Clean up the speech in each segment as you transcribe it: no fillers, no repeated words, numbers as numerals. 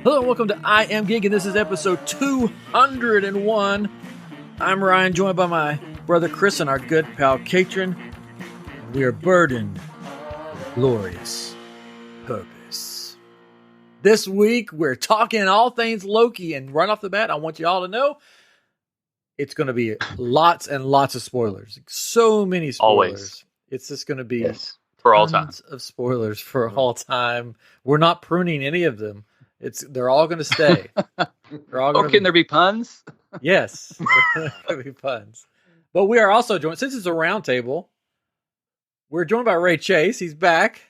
Hello and welcome to I Am Geek, and this is episode 201. I'm Ryan, joined by my brother Chris and our good pal Katrin. We are burdened with glorious purpose. This week, we're talking all things Loki, and right off the bat, I want you all to know it's going to be lots and lots of spoilers. So many spoilers. Always. It's just going to be for all time. Tons of spoilers for all time. We're not pruning any of them. They're all going to stay. Can there be puns? Yes, there could be puns. But we are also joined, since it's a roundtable, we're joined by Ray Chase. He's back.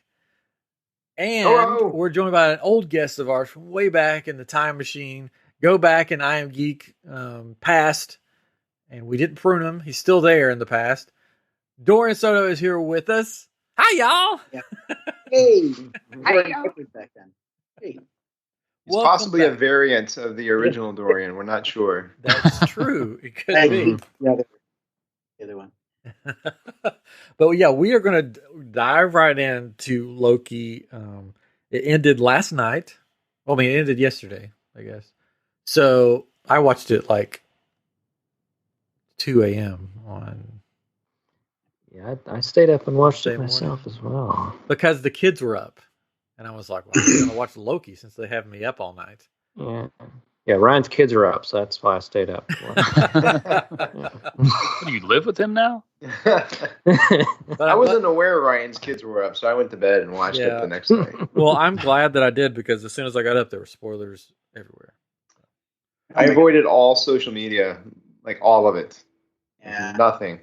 And we're joined by an old guest of ours from way back in the time machine. Go back in I Am Geek past. And we didn't prune him. He's still there in the past. Dorian Soto is here with us. Hi, y'all. Yeah. Hey. Hi, y'all. Back then. Hey. It's possibly a variant of the original Dorian. We're not sure. That's true. It could be. Yeah, the other one. But yeah, we are going to dive right into Loki. It ended last night. Well, I mean, it ended yesterday, I guess. So I watched it like 2 a.m. on. Yeah, I stayed up and watched it myself as well. Because the kids were up. And I was like, well, I'm going to watch Loki since they have me up all night. Yeah, Ryan's kids are up, so that's why I stayed up. Do you live with him now? I wasn't aware Ryan's kids were up, so I went to bed and watched it the next day. Well, I'm glad that I did, because as soon as I got up, there were spoilers everywhere. I avoided all social media, like all of it. Yeah. Nothing.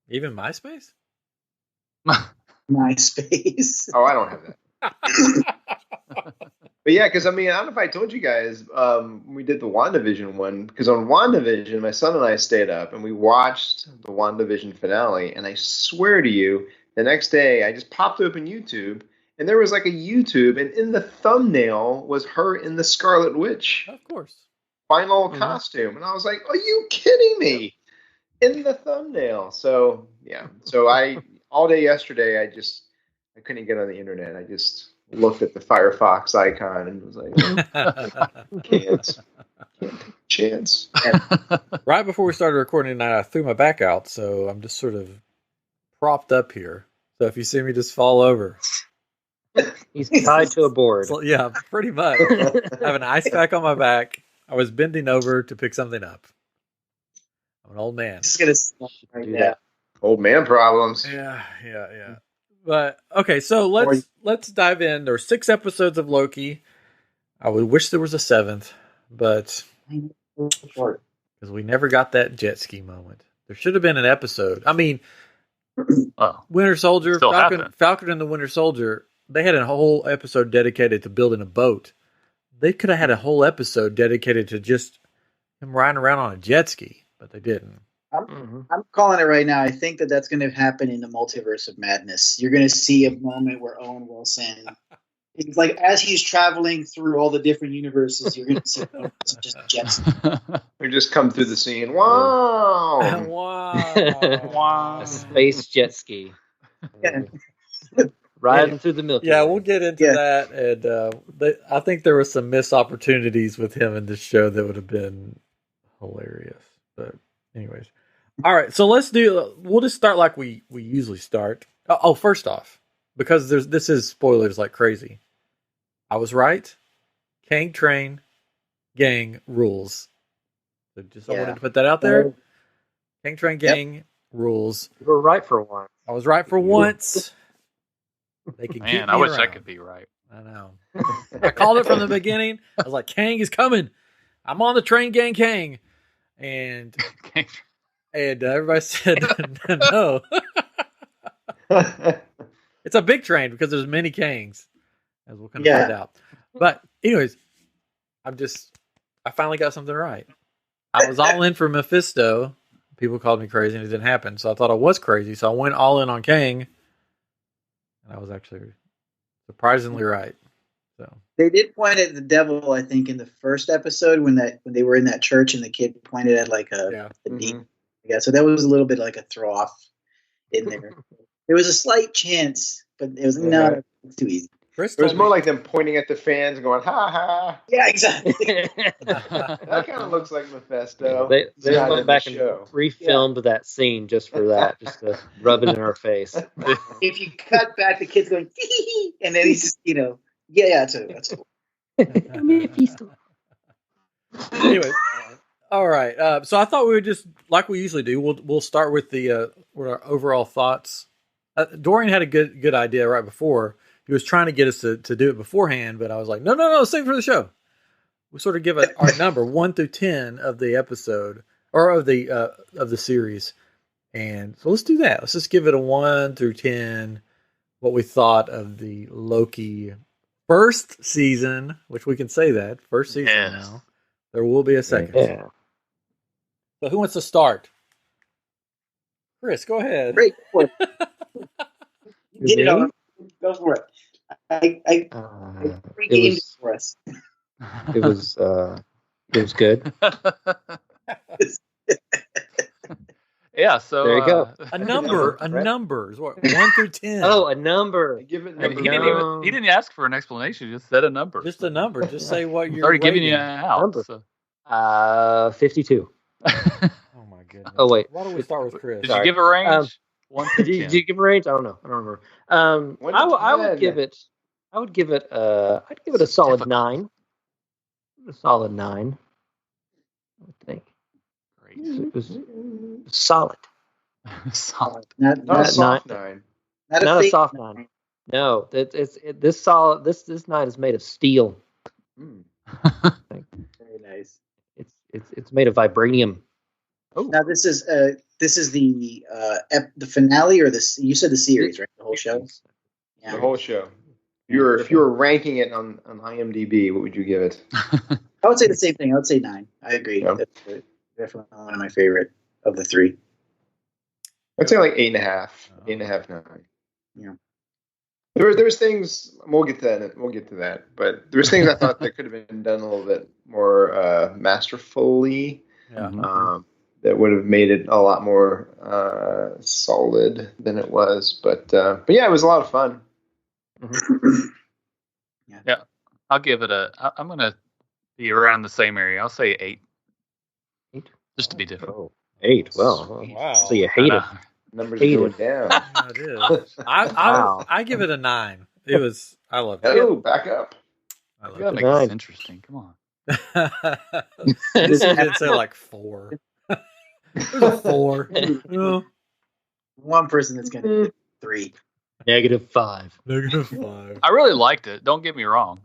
Even MySpace? MySpace. Oh, I don't have that. But yeah, because I mean, I don't know if I told you guys, we did the WandaVision one, because on WandaVision, my son and I stayed up and we watched the WandaVision finale, and I swear to you, the next day I just popped open YouTube, and there was like a YouTube, and in the thumbnail was her in the Scarlet Witch. Of course. Final costume. And I was like, are you kidding me? In the thumbnail. So, yeah. So all day yesterday, I couldn't get on the internet. I just looked at the Firefox icon and was like, can't take a chance. Right before we started recording tonight, I threw my back out, so I'm just sort of propped up here. So if you see me just fall over. He's tied to a board. So, yeah, pretty much. I have an ice pack on my back. I was bending over to pick something up. I'm an old man. Just gonna do that. Old man problems. Yeah. But okay, so let's dive in. There were 6 episodes of Loki. I would wish there was a 7th, but because we never got that jet ski moment. There should have been an episode. I mean, Winter Soldier, Falcon and the Winter Soldier, they had a whole episode dedicated to building a boat. They could have had a whole episode dedicated to just him riding around on a jet ski, but they didn't. I'm calling it right now. I think that's going to happen in the Multiverse of Madness. You're going to see a moment where Owen Wilson, it's like as he's traveling through all the different universes, you're going to see Owen Wilson just jets. We just come through the scene. Wow! Wow! A space jet ski. Yeah. Riding through the Milky Way. Yeah, we'll get into that. And I think there were some missed opportunities with him in this show that would have been hilarious. But anyways. All right, so we'll just start like we usually start. Oh, first off, because this is spoilers like crazy. I was right. Kang Train Gang rules. So I wanted to put that out there. Kang Train Gang rules. You were right for once. I was right for once. They can keep me I wish around. I could be right. I know. I called it from the beginning. I was like, Kang is coming. I'm on the train, gang Kang. And everybody said no. It's a big train because there's many Kangs, as we'll kind of find out. But anyways, I finally got something right. I was all in for Mephisto. People called me crazy and it didn't happen. So I thought I was crazy. So I went all in on Kang. And I was actually surprisingly right. So they did point at the devil, I think, in the first episode when they were in that church and the kid pointed at like a demon. Yeah, so that was a little bit like a throw off in there. There was a slight chance, but it was not too easy. Chris It was told more me. like them pointing at the fans, going "ha ha." Yeah, exactly. That kind of looks like Mephisto. They not went in back the and show. refilmed that scene just for that, just to rub it in our face. If you cut back, the kid's going, and then he's just, that's cool. Mephisto. Anyway, all right. So I thought we would just, like we usually do, we'll start with with our overall thoughts. Dorian had a good idea right before. He was trying to get us to do it beforehand, but I was like, no, save it for the show. We sort of give our number 1 through 10 of the episode or of the series, and so let's do that. Let's just give it a 1 through 10. What we thought of the Loki first season, which we can say that first season now. There will be a second. Yeah. So who wants to start? Chris, go ahead. Great. Get it Me? on. Go for it. I regained it for us. It was good. Yeah, so There you go. A number is what 1 through 10. Oh, a number. Give it he number. didn't ask for an explanation. He just said a number. Just a number. Just say what He's you're already giving you rating. an out. Number. So. 52. Oh my goodness. Oh, wait. Why don't we start with Chris? Did you give a range? 1 through 10. Did you give a range? I don't know. I don't remember. I would give it. I'd give it a solid 9. A solid 9. I would think. Great. It was solid. Solid. Not a soft Not- 9. Not a soft 9. No, this solid. This 9 is made of steel. Very nice. It's made of vibranium. Now this is the finale, or this? You said the series, right? The whole show. Yeah. The whole show. If you were ranking it on IMDb, what would you give it? I would say the same thing. I would say 9. I agree. Yeah. That's definitely one of my favorite of the 3. I'd say like 8.5, 8.5, 9. Yeah. There's things we'll get to that. But there's things I thought that could have been done a little bit more masterfully. Yeah. That would have made it a lot more solid than it was. But yeah, it was a lot of fun. Yeah, I'll give it I'm going to be around the same area. I'll say 8. 8? Just to be different. Oh, 8. Well, Wow. so you hate it. Numbers Hate going it. down. Yeah, it is. I give it a 9. It was. I loved it. Oh, back up. You I loved gotta it. make this 9. interesting. Come on. This didn't say like 4. It was a 4. No. One person that's going to do 3. -5. -5. I really liked it. Don't get me wrong.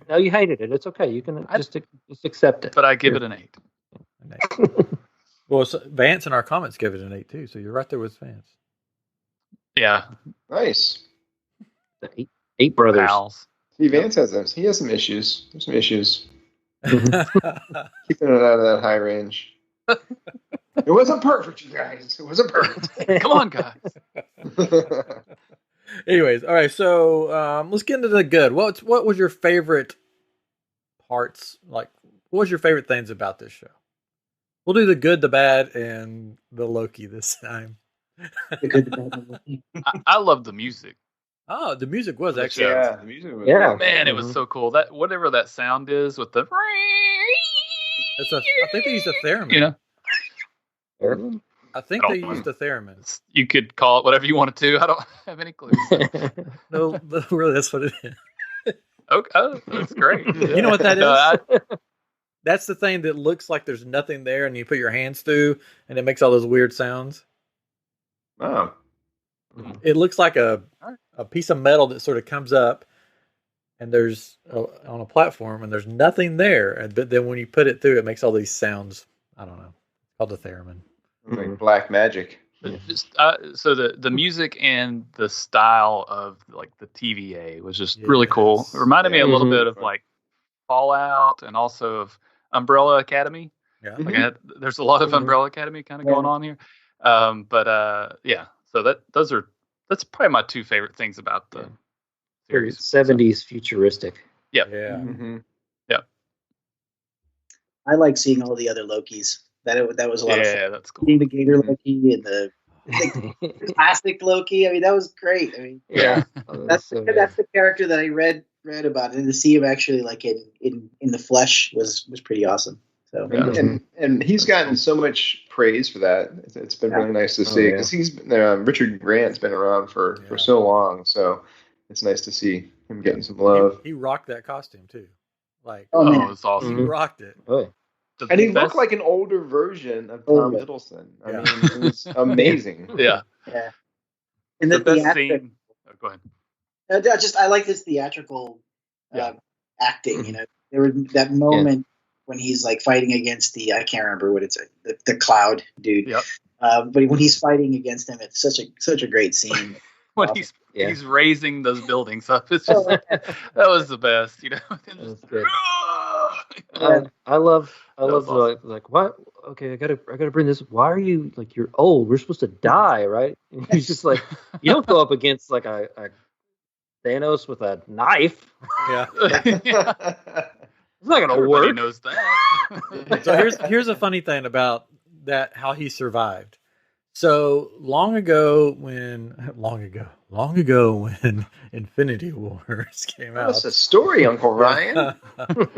No, you hated it. It's okay. You can just accept it. But I give it an 8. Well, Vance in our comments gave it an 8 too, so you're right there with Vance. Yeah. Nice. The 8 brothers. Pals. See, Vance has them. He has some issues. There's some issues. Keeping it out of that high range. It wasn't perfect, you guys. It wasn't perfect. Come on, guys. Anyways, all right. So let's get into the good. What was your favorite parts? Like, what was your favorite things about this show? We'll do the good, the bad, and the Loki this time. The good, the bad, and the Loki. I love the music. Oh, the music was actually. Yeah, the music was Yeah. really Man, good. it was so cool. That whatever that sound is with the. I think they used a theremin. You know, I think I they don't used a theremin. you could call it whatever you wanted to. I don't have any clue. No, really, that's what it is. Okay, oh, that's great. You know what that is? No, That's the thing that looks like there's nothing there, and you put your hands through, and it makes all those weird sounds. Oh. It looks like a piece of metal that sort of comes up, and there's on a platform, and there's nothing there. But then when you put it through, it makes all these sounds. I don't know. It's called the theremin. Like black magic. Just, so the music and the style of like the TVA was just really cool. It reminded me a little bit of like Fallout and also of Umbrella Academy. Yeah. Like there's a lot of Umbrella Academy kind of going on here. Yeah, so that's probably my 2 favorite things about the series. 70s futuristic. Yeah. Yeah. Mm-hmm. I like seeing all the other Lokis. That was a lot of fun. Yeah, that's cool. Seeing the Gator Loki and the classic Loki. I mean, that was great. I mean, that's the character that I read about, and to see him actually like in the flesh was pretty awesome. So and he's gotten so much praise for that. It's been really nice to see because he's Richard Grant's been around for so long. So it's nice to see him getting some love. He rocked that costume too. Like it's awesome. He rocked it. And he looked like an older version of Tom Hiddleston. I mean, it was amazing. Yeah. And the best scene. Oh, go ahead. I like this theatrical acting. You know, there was that moment when he's like fighting against I can't remember what it's the cloud dude. Yep. But when he's fighting against him, it's such a great scene. When he's raising those buildings up, it's just that was the best. You know. That's good. I love like what? Okay, I gotta bring this. Why are you like you're old? We're supposed to die, right? And he's just like, you don't go up against like a Thanos with a knife. Yeah. It's not gonna Everybody work. knows that. So here's a funny thing about that, how he survived. So long ago when Infinity Wars came out. That's a story, Uncle Ryan.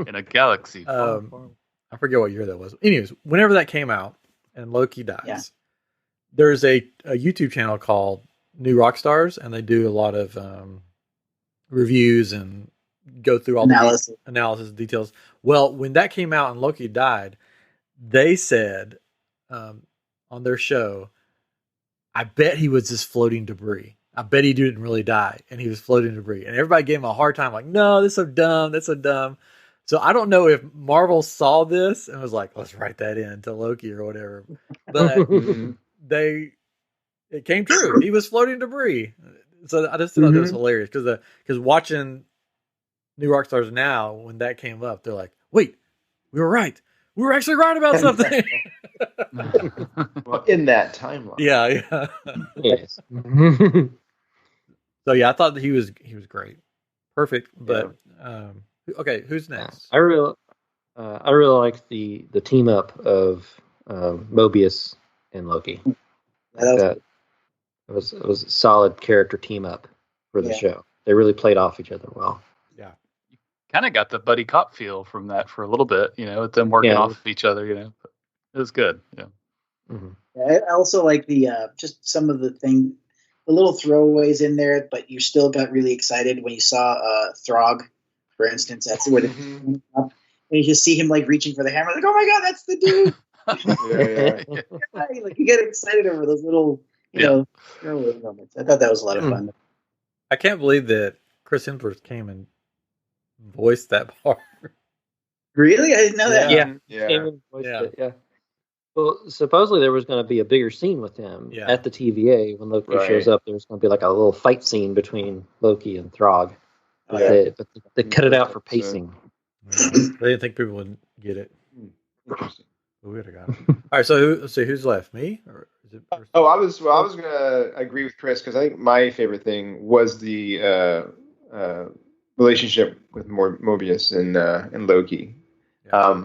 In a galaxy. I forget what year that was. Anyways, whenever that came out and Loki dies, there's a YouTube channel called New Rockstars, and they do a lot of reviews and go through all the analysis and details. Well, when that came out and Loki died, they said on their show, I bet he was just floating debris. I bet he didn't really die, and he was floating debris. And everybody gave him a hard time, like, no, that's so dumb. That's so dumb. So I don't know if Marvel saw this and was like, let's write that in to Loki or whatever. But it came true. He was floating debris. So I just thought that was hilarious because watching New Rockstars now, when that came up, they're like, wait, we were right. We were actually right about something. Well, in that timeline. Yeah. Yes. So I thought that he was great. Perfect. But okay, who's next? I really like the team up of Mobius and Loki. It was a solid character team up for the show. They really played off each other well. Yeah. You kind of got the buddy cop feel from that for a little bit, you know, with them working off of each other, you know. But it was good. Yeah. I also like the just some of the little throwaways in there, but you still got really excited when you saw Throg, for instance. That's what and you just see him like reaching for the hammer, like, oh my god, that's the dude. Like you get excited over those little, you know, throwaway moments. I thought that was a lot of fun. I can't believe that Chris Hemsworth came and voiced that part. Really? I didn't know that. Yeah. Well, supposedly there was going to be a bigger scene with him at the TVA when Loki shows up. There was going to be like a little fight scene between Loki and Throg. But they cut it out for pacing. They didn't think people would get it. Interesting. We would have got it. All right, so who's left? Me? Or is it I was going to agree with Chris because I think my favorite thing was the relationship with Mobius and Loki. Yeah.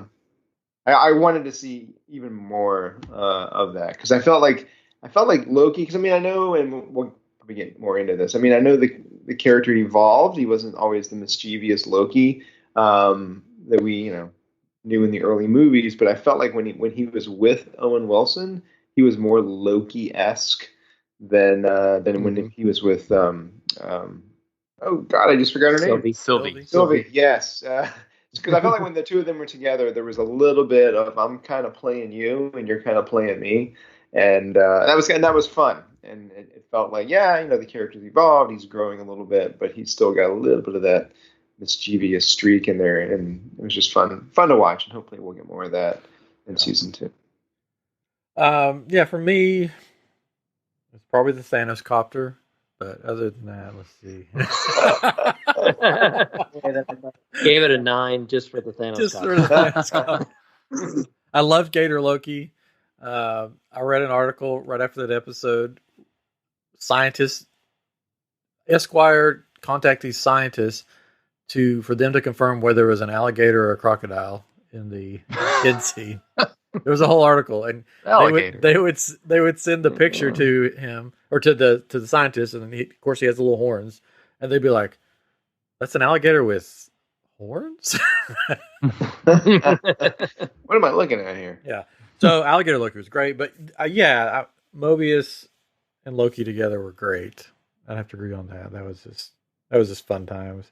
I wanted to see even more of that because I felt like Loki. Because I mean, I know, and we'll probably get more into this. I mean, I know the character evolved. He wasn't always the mischievous Loki that we knew in the early movies. But I felt like when he was with Owen Wilson, he was more Loki-esque than when he was with oh God, I just forgot her name. Sylvie. Yes. Because I felt like when the two of them were together, there was a little bit of I'm kind of playing you and you're kind of playing me, and that was fun. And it felt like the character's evolved, he's growing a little bit, but he's still got a little bit of that mischievous streak in there, and it was just fun to watch. And hopefully we'll get more of that in season 2. For me, it's probably the Thanos copter. But other than that, let's see. Gave it a 9 just for the Thanos copter. I loved Gator Loki. I read an article right after that episode. Scientists, Esquire contact these scientists for them to confirm whether there was an alligator or a crocodile in the kid scene. There was a whole article, and Alligator. they would send the picture to him or to the scientist, and then of course he has the little horns, and they'd be like, "That's an alligator with horns." What am I looking at here? Yeah. So Alligator Loki was great, but Mobius and Loki together were great. I'd have to agree on that. That was just fun times.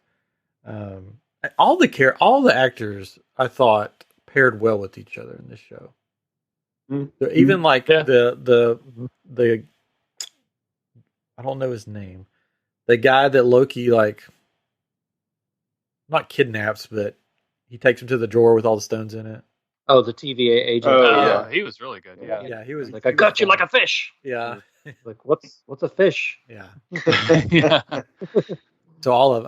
All the actors I thought paired well with each other in this show. Mm-hmm. Even like the I don't know his name, the guy that Loki like not kidnaps, but he takes him to the drawer with all the stones in it. Oh, the TVA agent. Yeah, he was really good. Yeah, he was like, I got you like a fish. Yeah. Like, what's a fish? Yeah. Yeah. So all of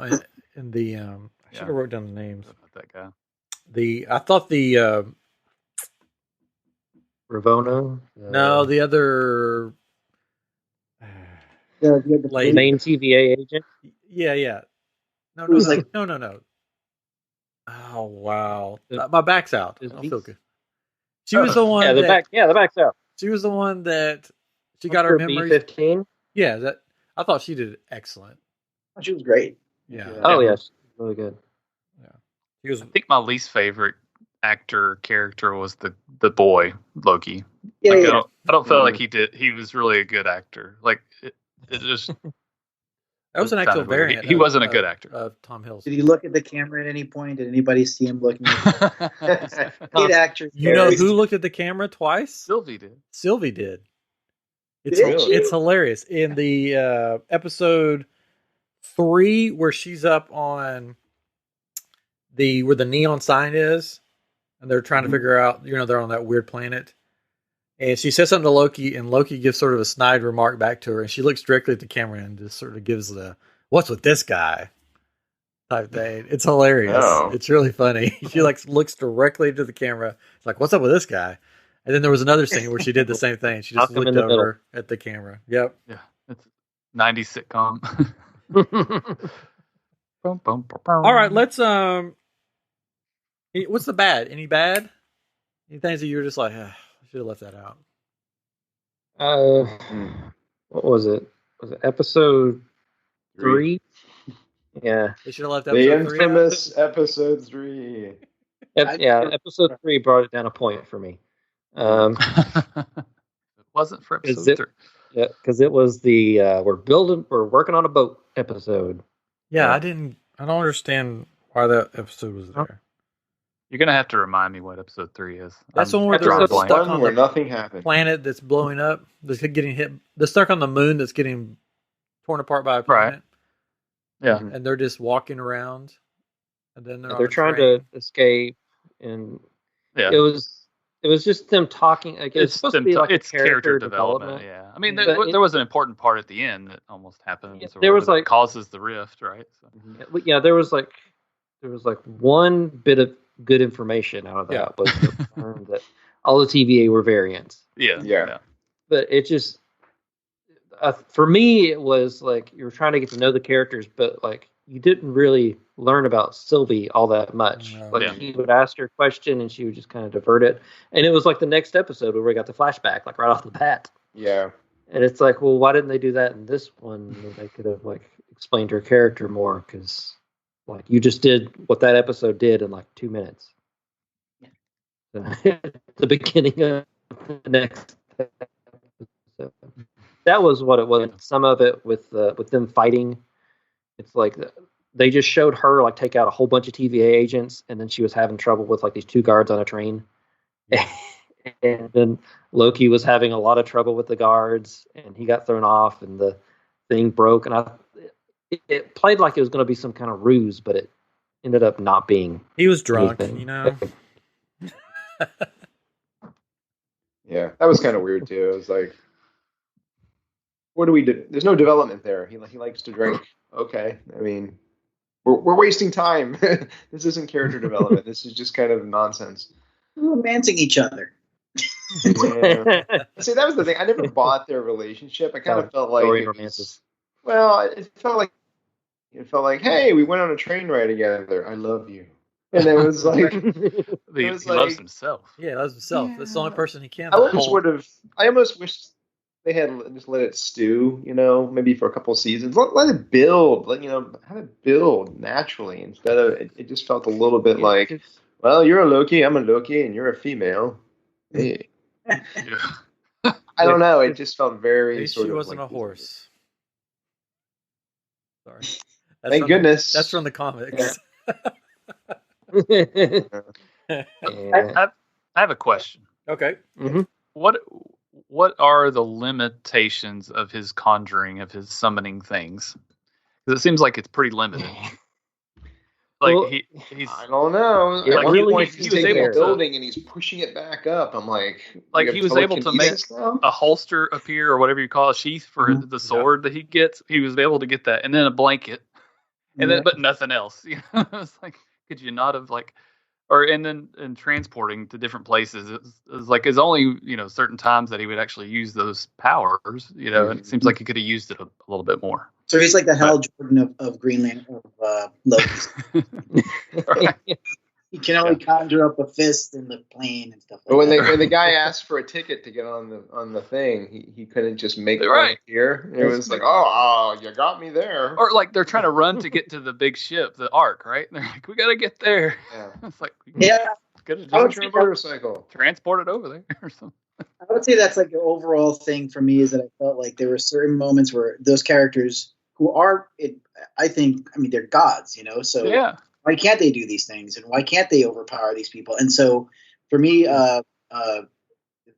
in the I should have wrote down the names. That guy. I thought the Ravonna. No, the other the main TVA agent. Yeah. No. Oh wow, my back's out. I don't feel good. She was the one. The back's out. She was the one that she got her memories. B-15. Yeah, I thought she did excellent. She was great. Yeah. Oh yes, really good. Yeah. I think my least favorite actor character was the boy Loki. Yeah, I don't feel like he was really a good actor. Like it just. That was an actual variant. He wasn't a good actor. Of Tom Hiddleston. Did he look at the camera at any point? Did anybody see him looking at good actors? You know who looked at the camera twice? Sylvie did. It's hilarious. In the episode 3 where she's up on where the neon sign is, and they're trying to figure out, they're on that weird planet. And she says something to Loki, and Loki gives sort of a snide remark back to her, and she looks directly at the camera and just sort of gives the "What's with this guy?" type thing. It's hilarious. Oh. It's really funny. She looks directly into the camera. It's like, "What's up with this guy?" And then there was another scene where she did the same thing. She just looked over at the camera. Yep. Yeah. It's 90s sitcom. All right, let's what's the bad? Any bad? Any things that you were just like, should have left that out. What was it? Was it episode 3? Yeah. They should have left episode 3. The infamous episode 3. Episode 3 brought it down a point for me. It wasn't for episode 3. Yeah, because it was the we're working on a boat episode. Yeah, I don't understand why that episode was there. You're gonna have to remind me what episode 3 is. That's when we're stuck on where nothing happened. Planet that's blowing up. That's getting hit. They're stuck on the moon that's getting torn apart by a planet. Right. Yeah, and they're just walking around, and then they're trying to escape, and it was just them talking. Like, it's supposed to be like it's character development. Yeah, I mean, there was an important part at the end that almost happens. Yeah, there was like causes the rift, right? So. Yeah, there was like one bit of good information out of that, but that all the TVA were variants. Yeah. But it just for me, it was like you were trying to get to know the characters, but like you didn't really learn about Sylvie all that much. He would ask her a question and she would just kind of divert it. And it was like the next episode where we got the flashback, like right off the bat. Yeah. And it's like, well, why didn't they do that in this one? They could have like explained her character more, because like you just did what that episode did in like 2 minutes. The beginning of the next episode. That was what it was. Some of it with them fighting. It's like they just showed her like take out a whole bunch of TVA agents, and then she was having trouble with like these 2 guards on a train. And then Loki was having a lot of trouble with the guards, and he got thrown off, and the thing broke. And it played like it was going to be some kind of ruse, but it ended up not being. He was drunk, Yeah, that was kind of weird too. It was like, what do we do? There's no development there. He likes to drink. Okay, I mean, we're wasting time. This isn't character development. This is just kind of nonsense. Romancing each other. Yeah. See, that was the thing. I never bought their relationship. I kind of felt like Dorian romances. Well, it felt like, hey, we went on a train ride together. I love you. And it was like he loves himself. Yeah, he loves himself. Yeah. That's the only person he can. I almost wish they had just let it stew, maybe for a couple of seasons. Let it build, have it build naturally instead of it just felt a little bit like, well, you're a Loki, I'm a Loki, and you're a female. Hey. I don't know. It just felt very she wasn't a horse. Sorry. Thank goodness. That's from the comics. I have a question. Okay. Mm-hmm. What are the limitations of his conjuring, of his summoning things? Because it seems like it's pretty limited. He's. I don't know. At one point, he's taking a building and he's pushing it back up. I'm like he was able to make a holster appear, or whatever you call a sheath for the sword that he gets. He was able to get that, and then a blanket, and then but nothing else. It's like, could you not have and then transporting to different places? It's only certain times that he would actually use those powers. And it seems like he could have used it a little bit more. So he's like the Hal Jordan of Greenland, of Loki. Right. He can only conjure up a fist in the plane and stuff like that. But when the guy asked for a ticket to get on the thing, he couldn't just make it here. It was like, oh, you got me there. Or they're trying to run to get to the big ship, the Ark, right? And they're like, we got to get there. Yeah. It's like, Get a motorcycle. Transport it over there or something. I would say that's like the overall thing for me, is that I felt like there were certain moments where those characters who are, they're gods, so why can't they do these things, and why can't they overpower these people? And so for me,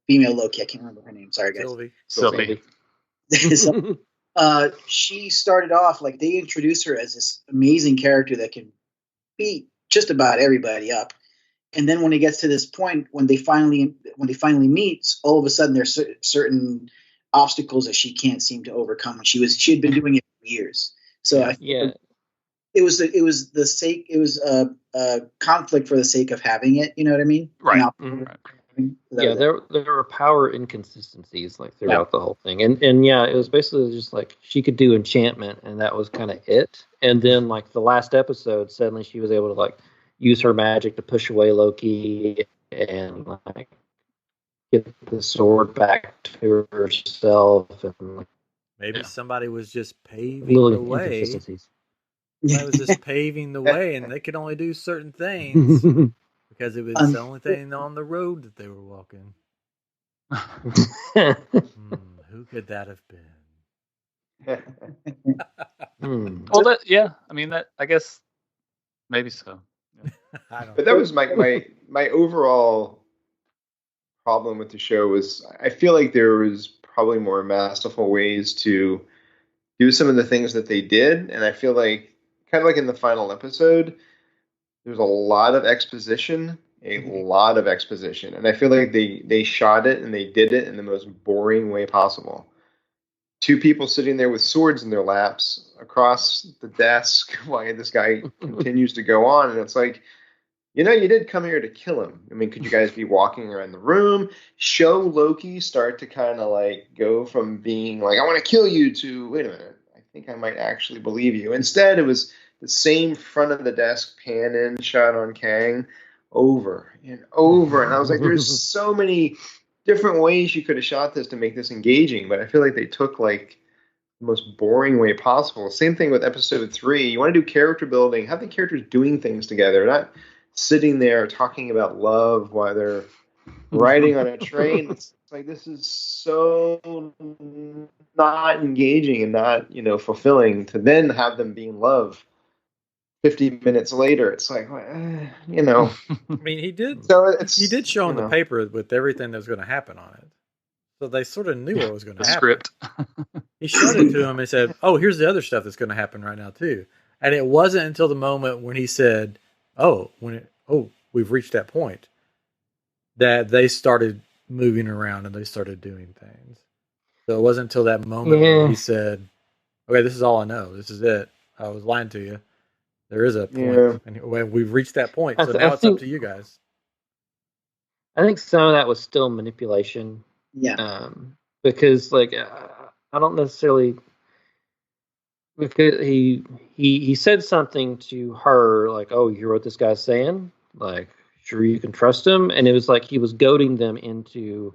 female Loki, I can't remember her name. Sorry, guys. Sylvie. So, she started off like they introduced her as this amazing character that can beat just about everybody up. And then when it gets to this point, when they finally meet, all of a sudden there's certain obstacles that she can't seem to overcome. When she had been doing it for years. So it was a conflict for the sake of having it. You know what I mean? Right. Yeah, there were power inconsistencies throughout the whole thing, and it was basically just she could do enchantment, and that was kind of it. And then the last episode, suddenly she was able to use her magic to push away Loki and get the sword back to herself, and maybe somebody was just paving the way. Somebody was just paving the way, and they could only do certain things because it was the only thing on the road that they were walking. Who could that have been? Well, I guess maybe so. But that was my overall problem with the show. Was I feel like there was probably more masterful ways to do some of the things that they did, and I feel like kind of like in the final episode, there's a lot of exposition, and I feel like they shot it and they did it in the most boring way possible. Two people sitting there with swords in their laps across the desk while this guy continues to go on. And it's like, you did come here to kill him. I mean, could you guys be walking around the room? Show Loki start to kind of go from being I want to kill you to, wait a minute, I think I might actually believe you. Instead, it was the same front of the desk pan in shot on Kang over and over. And I was like, there's so many different ways you could have shot this to make this engaging, but I feel like they took the most boring way possible. Same thing with episode 3. You want to do character building, have the characters doing things together, not sitting there talking about love while they're riding on a train. It's this is so not engaging and not fulfilling to then have them be in love 50 minutes later. It's I mean, he did. So he did show on the paper with everything that was going to happen on it, so they sort of knew what was going to happen. Script. He showed it to him and said, "Oh, here's the other stuff that's going to happen right now too." And it wasn't until the moment when he said, we've reached that point, that they started moving around and they started doing things. So it wasn't until that moment when he said, "Okay, this is all I know. This is it. I was lying to you. There is a point, and we've reached that point. So now it's up to you guys." I think some of that was still manipulation. Yeah. Because I don't necessarily. because he said something to her like, "Oh, you hear what this guy's saying? Like, sure you can trust him." And it was like he was goading them into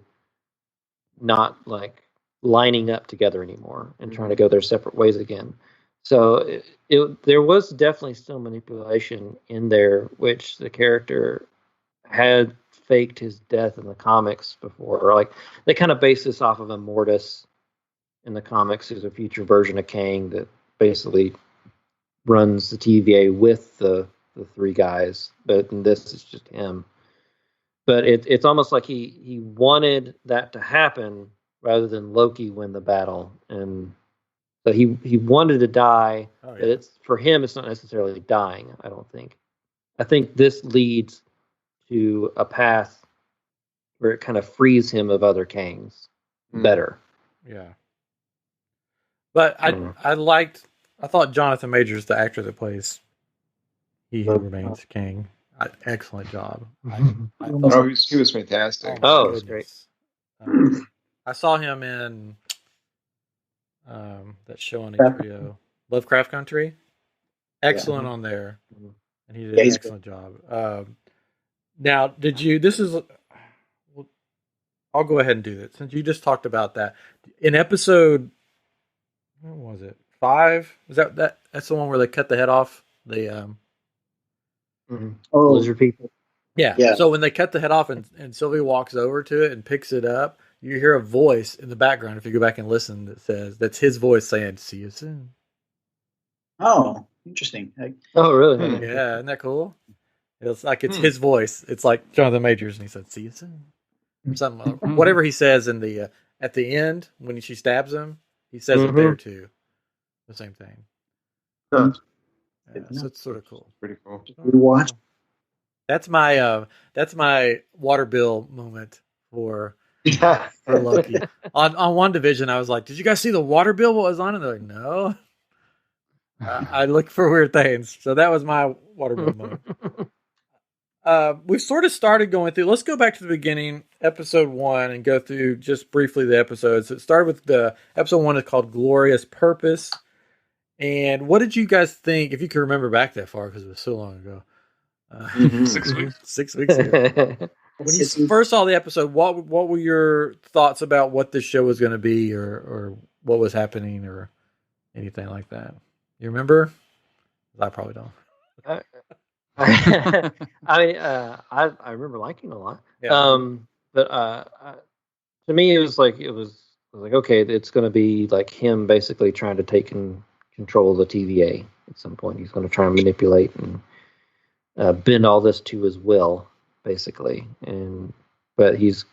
not like lining up together anymore and trying to go their separate ways again. So there was definitely still manipulation in there, which the character had faked his death in the comics before. Or like they kind of base this off of Immortus in the comics, who's a future version of Kang that basically runs the TVA with the three guys, but in this is just him. But it's almost like he wanted that to happen rather than Loki win the battle, and so he wanted to die. But it's for him, it's not necessarily dying. I don't think. I think this leads to a path where it kind of frees him of other Kangs better. Yeah. But I thought Jonathan Majors, the actor that plays He Who Remains King, excellent job. He was fantastic. Oh, it was great. I saw him in that show on HBO, Lovecraft Country. Excellent on there, and he did an excellent job. Now, did you? This is. I'll go ahead and do that since you just talked about that in episode. What was it? 5? Is that? That's the one where they cut the head off the. Lizard people. Yeah. So when they cut the head off and Sylvie walks over to it and picks it up, you hear a voice in the background. If you go back and listen, that says that's his voice saying, "See you soon." Oh, interesting. Oh, really? Yeah, isn't that cool? It's like it's his voice. It's like Jonathan Majors, and he said, "See you soon." Or something, whatever he says in the at the end when she stabs him, he says it there too. The same thing. So it's sort of cool. Pretty cool. We watch. That's my water bill moment for Loki. On WandaVision, I was like, "Did you guys see the water bill? What was on it?" They're like, "No." I look for weird things, so that was my water bill moment. We've sort of started going through. Let's go back to the beginning, episode 1, and go through just briefly the episodes. It started with the episode 1 is called "Glorious Purpose." And what did you guys think, if you can remember back that far, because it was so long ago? 6 weeks. 6 weeks ago. When you first saw the episode, what were your thoughts about what this show was going to be, or what was happening, or anything like that? You remember? I probably don't. I remember liking it a lot. Yeah. But to me, it was like okay, it's going to be like him basically trying to take control of the TVA at some point. He's going to try and manipulate and bend all this to his will, basically. But he's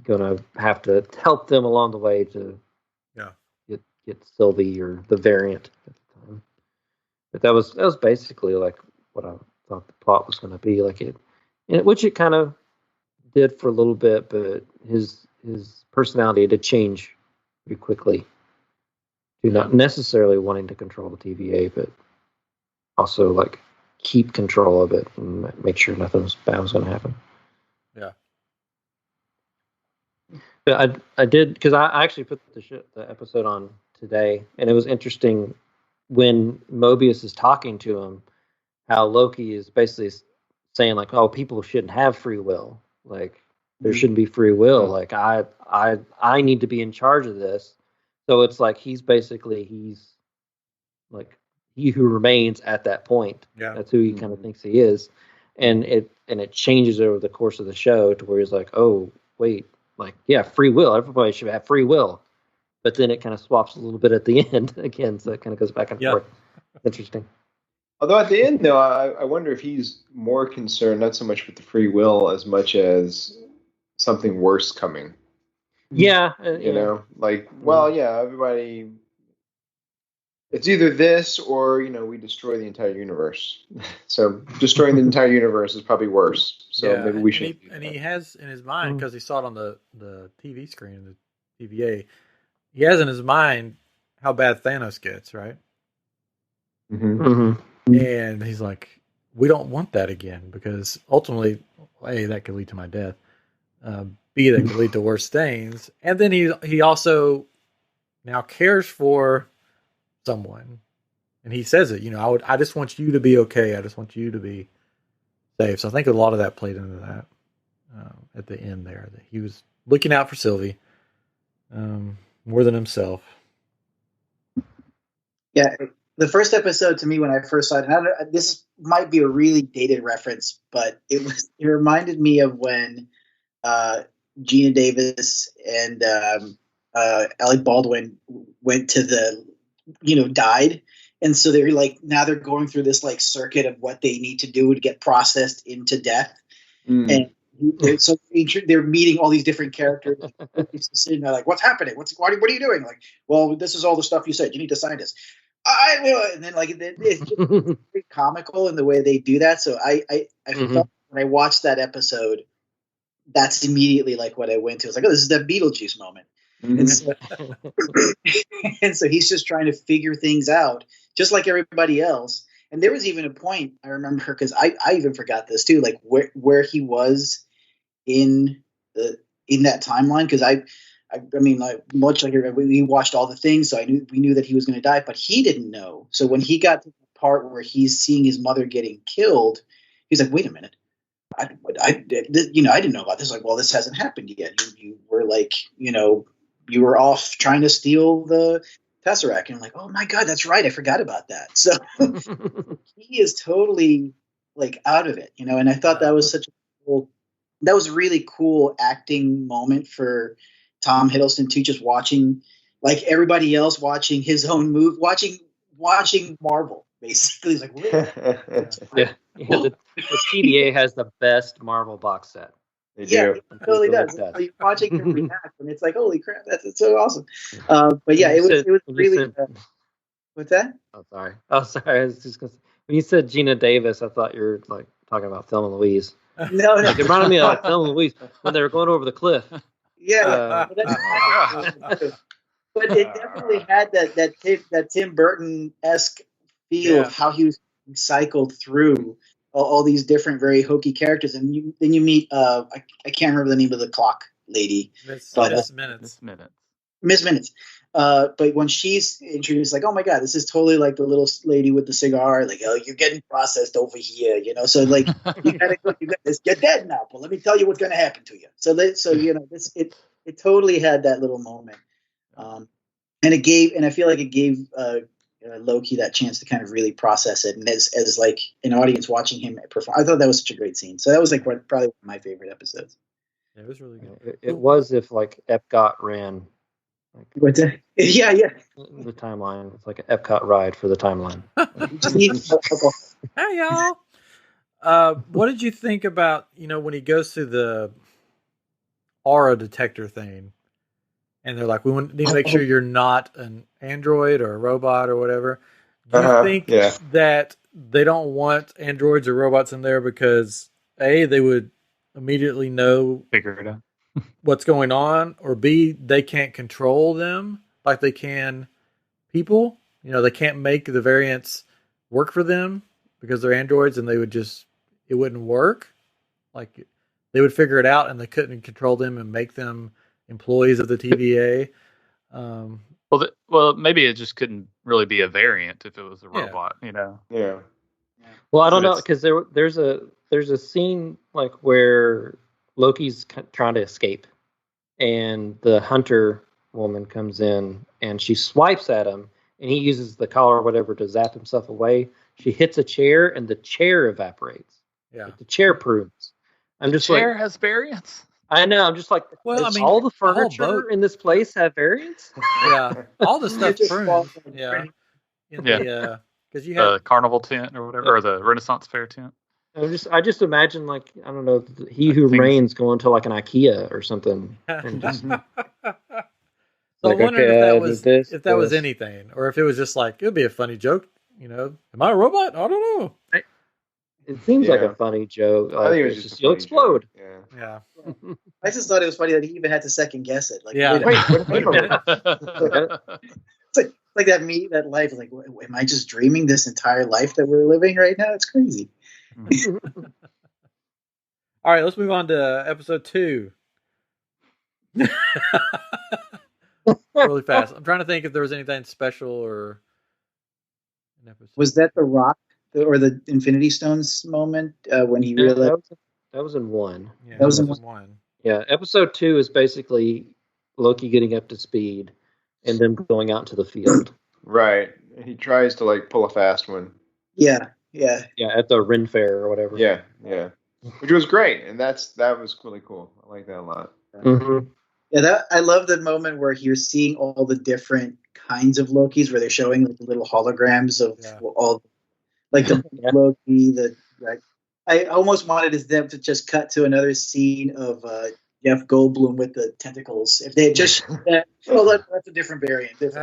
going to have to help them along the way to get Sylvie or the variant at the time. But that was basically like what I thought the plot was going to be, like which it kind of did for a little bit, but his personality did change pretty quickly to not necessarily wanting to control the TVA, but also like keep control of it and make sure nothing bad was going to happen. Yeah. But I did, because I actually put the episode on today, and it was interesting when Mobius is talking to him, how Loki is basically saying like, "Oh, people shouldn't have free will. Like there shouldn't be free will. Like I need to be in charge of this." So it's like he's like he who remains at that point. Yeah. That's who he kind of thinks he is, and it changes over the course of the show to where he's like, "Oh, wait, like yeah, free will. Everybody should have free will." But then it kind of swaps a little bit at the end again, so it kind of goes back and forth. Interesting. Although at the end, though, I wonder if he's more concerned not so much with the free will as much as something worse coming. Yeah. You know, like, well, yeah, everybody, it's either this or, we destroy the entire universe. So destroying the entire universe is probably worse. So maybe we should. And he has in his mind, because he saw it on the TV screen, the TVA, he has in his mind how bad Thanos gets, right? And he's like, we don't want that again, because ultimately, A, that could lead to my death. B, that could lead to worse things. And then he also now cares for someone. And he says it, I just want you to be okay. I just want you to be safe. So I think a lot of that played into that at the end there. That he was looking out for Sylvie more than himself. Yeah, the first episode to me when I first saw it, and this might be a really dated reference, but it reminded me of when Gina Davis and Alec Baldwin went to died. And so they're like, now they're going through this like circuit of what they need to do to get processed into death. And so they're meeting all these different characters. Sitting there like, what's happening? What are you doing? Like, well, this is all the stuff you said. You need to sign this. I will. And then like, it's just very comical in the way they do that. So I felt when I watched that episode, that's immediately like what I went to. I was like, oh, this is that Beetlejuice moment. And so he's just trying to figure things out, just like everybody else. And there was even a point I remember, because I even forgot this too, like where he was in that timeline. Because I mean, like much like we watched all the things, so we knew that he was going to die, but he didn't know. So when he got to the part where he's seeing his mother getting killed, he's like, wait a minute. I didn't know about this. Like, well, this hasn't happened yet. You were like, you were off trying to steal the Tesseract. And I'm like, oh my God, that's right. I forgot about that. So he is totally like out of it, and I thought that was that was a really cool acting moment for Tom Hiddleston too, just watching like everybody else watching his own move, watching Marvel. Basically, he's like, yeah. The TVA has the best Marvel box set. Yeah, it totally does. So you're watching him react, and it's like, holy crap, that's so awesome. But yeah, it was really. What's that? Oh, sorry. I was just gonna say, when you said Gina Davis, I thought you were like talking about Thelma and Louise. No. Like, it reminded me of like Thelma and Louise when they were going over the cliff. Yeah, but it definitely had that Tim Burton-esque feel of how he was cycled through all these different very hokey characters, and then you meet I can't remember the name of the clock lady, Miss Minutes. But when she's introduced, like, oh my God, this is totally like the little lady with the cigar, like, oh, you're getting processed over here, so like you're dead now, but let me tell you what's going to happen to you. It totally had that little moment, and I feel like it gave Loki that chance to kind of really process it, and as like an audience watching him perform, I thought that was such a great scene. So that was like probably one of my favorite episodes. Yeah, it was really good. It was if like Epcot ran. What's that? Yeah. The timeline. It's like an Epcot ride for the timeline. Hey y'all. What did you think about when he goes through the aura detector thing? And they're like, we need to make sure you're not an android or a robot or whatever. Do you think that they don't want androids or robots in there because A, they would immediately figure it out what's going on, or B, they can't control them like they can people? They can't make the variants work for them because they're androids, and it wouldn't work. Like they would figure it out and they couldn't control them and make them employees of the TVA. Well, maybe it just couldn't really be a variant if it was a robot, Yeah. Well, I don't know, because there's a scene like where Loki's trying to escape, and the hunter woman comes in and she swipes at him, and he uses the collar or whatever to zap himself away. She hits a chair, and the chair evaporates. Yeah, like the chair prunes. I'm just the chair has variants. I know. I'm just like, all the furniture in this place have variants. Yeah, all the stuff prunes. Yeah, because you have the carnival tent or whatever, or the Renaissance fair tent. I just imagine, like, I don't know, He Who Reigns going to like an IKEA or something. And just, so I wondered if that was anything, or if it was just like, it would be a funny joke. Am I a robot? I don't know. It seems like a funny joke. I think it was just you'll explode. Yeah. I just thought it was funny that he even had to second guess it. Like, yeah. Wait a minute. It's like that life. Like, am I just dreaming this entire life that we're living right now? It's crazy. All right, let's move on to episode 2. Really fast. I'm trying to think if there was anything special or Was that the Rock or the Infinity Stones moment when he realized that was in 1? Yeah, that was in 1. Yeah, episode 2 is basically Loki getting up to speed and then going out into the field. Right. He tries to pull a fast one. Yeah, at the Ren Fair or whatever. Yeah, which was great, and that was really cool. I like that a lot. Mm-hmm. Yeah, I love the moment where you're seeing all the different kinds of Lokis, where they're showing the little holograms of all, the Loki. I almost wanted them to just cut to another scene of Jeff Goldblum with the tentacles. If they had just that's a different variant. Because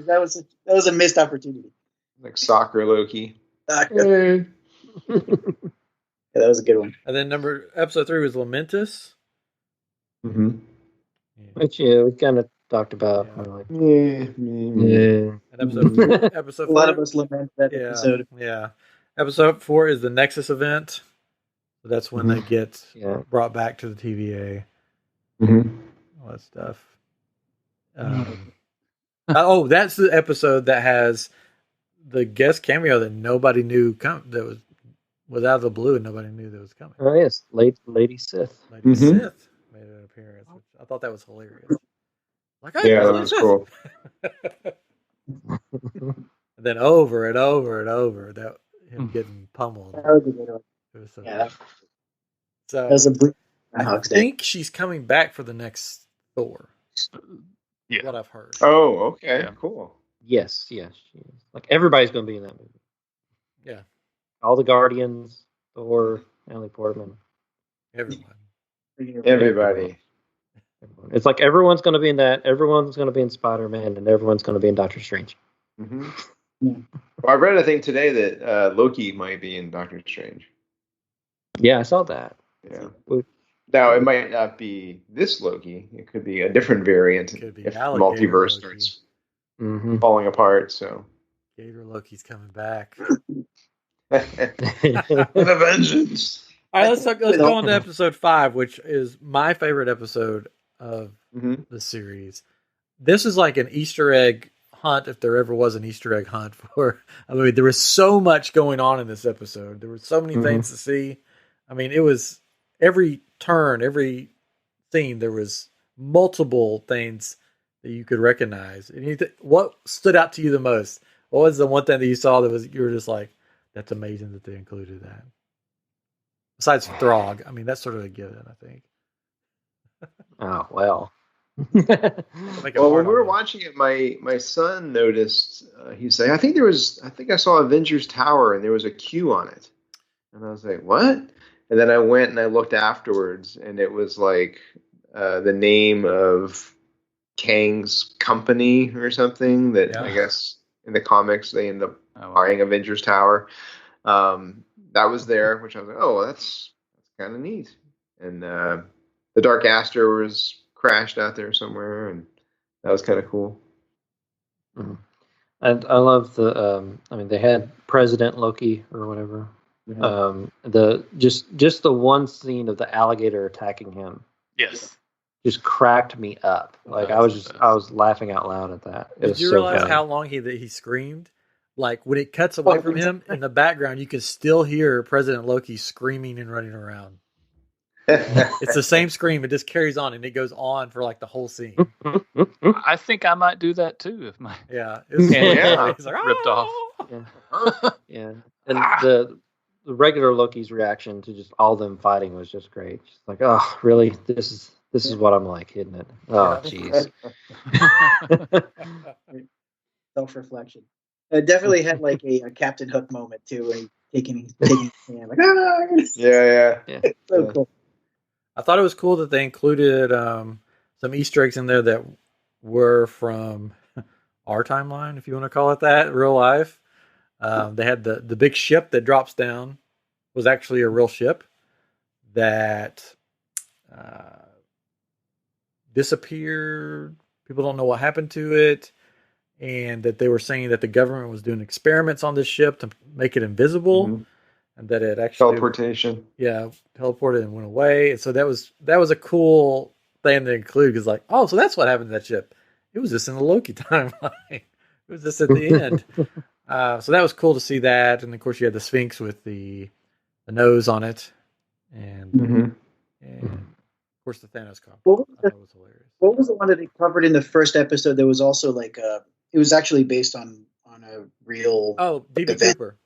that was a missed opportunity. Like soccer Loki. Yeah, that was a good one. And then episode 3 was Lamentus. Mm-hmm. Which we kind of talked about. And episode 4, a lot of us lament that episode. Yeah. Episode 4 is the Nexus event. So that's when they get brought back to the TVA. Mm-hmm. All that stuff. That's the episode that has the guest cameo that nobody knew that was out of the blue and nobody knew that was coming. Oh yes, Lady Sith. Lady Sith made an appearance. Which I thought that was hilarious. That was cool. And then over and over and over that him getting pummeled. That was a good one. It was that was a I think she's coming back for the next Thor. Yeah, what I've heard. Oh, okay, cool. Yes. Everybody's going to be in that movie. Yeah, all the Guardians, Thor, Natalie Portman, everybody. It's like everyone's going to be in that. Everyone's going to be in Spider-Man, and everyone's going to be in Doctor Strange. Mm-hmm. Well, I read a thing today that Loki might be in Doctor Strange. Yeah, I saw that. Yeah. Now, it might not be this Loki. It could be a different variant if multiverse starts falling apart. So, Gator Loki's coming back. With a vengeance. All right, let's go on to episode 5, which is my favorite episode of the series. This is like an Easter egg hunt, if there ever was an Easter egg hunt for. I mean, there was so much going on in this episode. There were so many things to see. I mean, it was every turn, every scene, there was multiple things that you could recognize. And what stood out to you the most? What was the one thing that you saw that you were just like, that's amazing that they included that? Besides Throg, I mean, that's sort of a given, I think. Oh, well. Well, when we were watching it, my son noticed, he said, I think I saw Avengers Tower and there was a Q on it. And I was like, what? And then I went and I looked afterwards, and it was like the name of Kang's company or something that I guess in the comics they end up buying Avengers Tower. That was there, which I was like, oh, that's kind of neat. And the Dark Aster was crashed out there somewhere, and that was kind of cool. Mm-hmm. And I love they had President Loki or whatever. Just the one scene of the alligator attacking him. Yes. Just cracked me up. Like I was laughing out loud at that. Did you realize how long he screamed? Like when it cuts away from him in the background, you can still hear President Loki screaming and running around. It's the same scream. It just carries on and it goes on for like the whole scene. I think I might do that too if my it's like, ripped off. Yeah. And the regular Loki's reaction to just all them fighting was just great. Just like, oh, really? This is what I'm like, isn't it? Oh, jeez. Self-reflection. It definitely had like a Captain Hook moment too, when taking his hand, like, ah! Yeah. So cool. I thought it was cool that they included some Easter eggs in there that were from our timeline, if you want to call it that, real life. They had the big ship that drops down was actually a real ship that disappeared. People don't know what happened to it. And that they were saying that the government was doing experiments on this ship to make it invisible, and that it actually teleportation. Yeah, teleported and went away. And so that was a cool thing to include because, like, oh, so that's what happened to that ship. it was this in the Loki timeline. It was this at the end. So that was cool to see that. And of course, you had the Sphinx with the nose on it, and of course the Thanos comic. That was hilarious. What was the one that they covered in the first episode? That was also like it was actually based on a real. Oh, D.B. Cooper.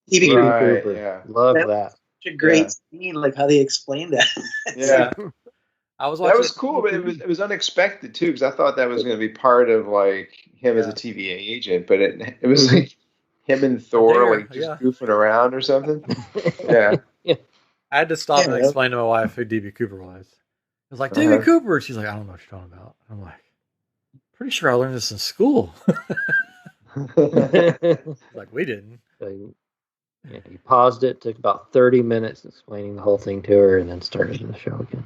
D.B. Cooper. Yeah, love that. Such a great scene, like how they explained that. Yeah. I was watching. That was cool, but it was unexpected too, because I thought that was going to be part of like him as a TVA agent, but it was like him and Thor like just goofing around or something. Yeah. I had to stop and explain to my wife who D.B. Cooper was. I was like, D.B. Cooper. She's like, I don't know what you're talking about. I'm like, pretty sure I learned this in school. Like, we didn't. So you paused it, took about 30 minutes explaining the whole thing to her, and then started the show again.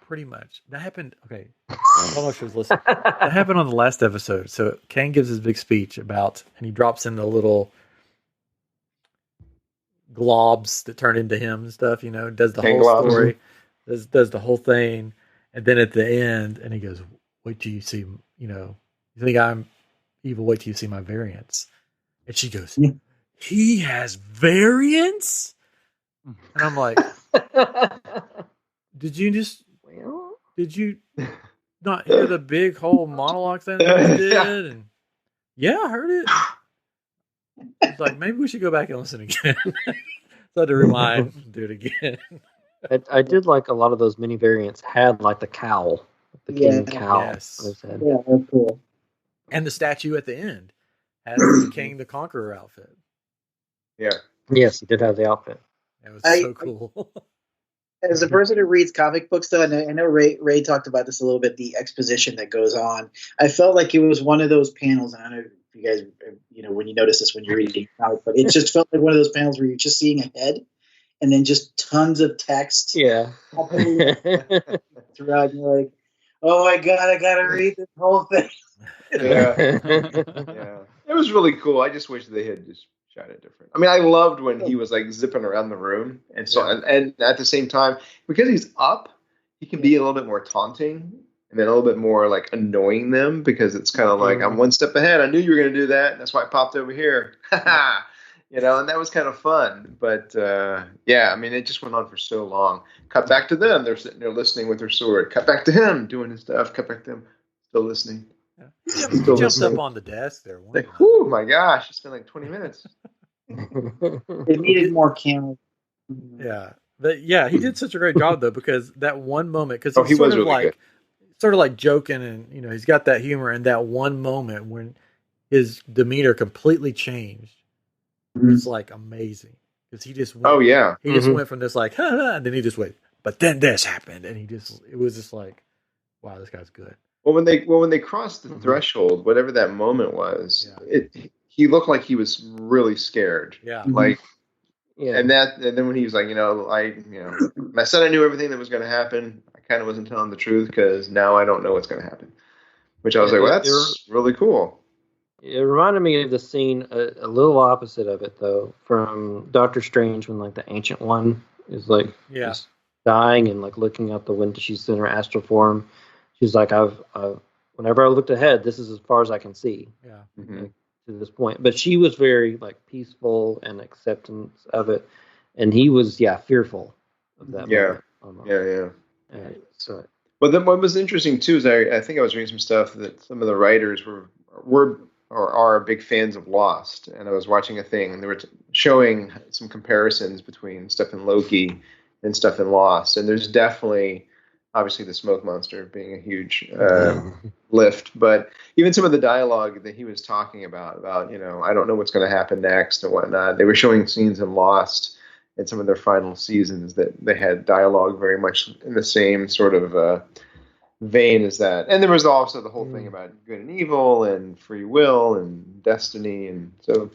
Pretty much. That happened. Okay. I don't know if she was listening. That happened on the last episode. So Kang gives his big speech and he drops in the little globs that turn into him and stuff, does the whole story, does the whole thing. And then at the end, and he goes, wait till you see, you think I'm evil, wait till you see my variants. And she goes, he has variants? And I'm like, did you not hear the big whole monologue thing that we did? And I heard it. It's like, maybe we should go back and listen again. So I had to rewind, do it again. I did like a lot of those mini variants had like the cowl, the king cowl. Yes. Yeah, that's cool. And the statue at the end has the King the Conqueror outfit. Yeah. Yes, he did have the outfit. It was so cool. As a person who reads comic books, though, and I know Ray talked about this a little bit, the exposition that goes on, I felt like it was one of those panels, and I don't know if you guys, when you notice this when you're reading comic, but it just felt like one of those panels where you're just seeing a head, and then just tons of text. Yeah. Throughout, and you're like, oh my God, I got to read this whole thing. Yeah. It was really cool. I just wish they had just shot it different. I mean, I loved when he was like zipping around the room, and so and at the same time, because he's up, he can be a little bit more taunting and then a little bit more like annoying them, because it's kind of like, I'm one step ahead. I knew you were going to do that. That's why I popped over here. And that was kind of fun. But I mean, it just went on for so long. Cut back to them. They're sitting there listening with their sword. Cut back to him doing his stuff. Cut back to him still listening. He jumped up on the desk there. Like, oh my gosh, it's been like 20 minutes. It needed more camera. Yeah. But he did such a great job though, because that one moment, because he was really good. Sort of like joking, and he's got that humor, and that one moment when his demeanor completely changed, it's like amazing, because he just went, just went from this like and then he just went, but then this happened, and it was just like, wow, this guy's good. Well, when they crossed the threshold, whatever that moment was, he looked like he was really scared. Yeah. Like, and then when he was like, I said I knew everything that was going to happen. I kind of wasn't telling the truth, because now I don't know what's going to happen. Which I was like, well, that's really cool. It reminded me of the scene, a little opposite of it though, from Doctor Strange, when like the Ancient One is like just dying and like looking out the window. She's in her astral form. She's like, I've whenever I looked ahead, this is as far as I can see. Yeah. Like, to this point. But she was very like peaceful and acceptance of it, and he was fearful of that. Yeah. So, but then what was interesting too is I think I was reading some stuff that some of the writers are big fans of Lost, and I was watching a thing, and they were showing some comparisons between stuff in Loki and stuff in Lost, and there's definitely, obviously, the smoke monster being a huge lift, but even some of the dialogue that he was talking about I don't know what's going to happen next and whatnot. They were showing scenes in Lost in some of their final seasons that they had dialogue very much in the same sort of vein as that. And there was also the whole thing about good and evil and free will and destiny, and so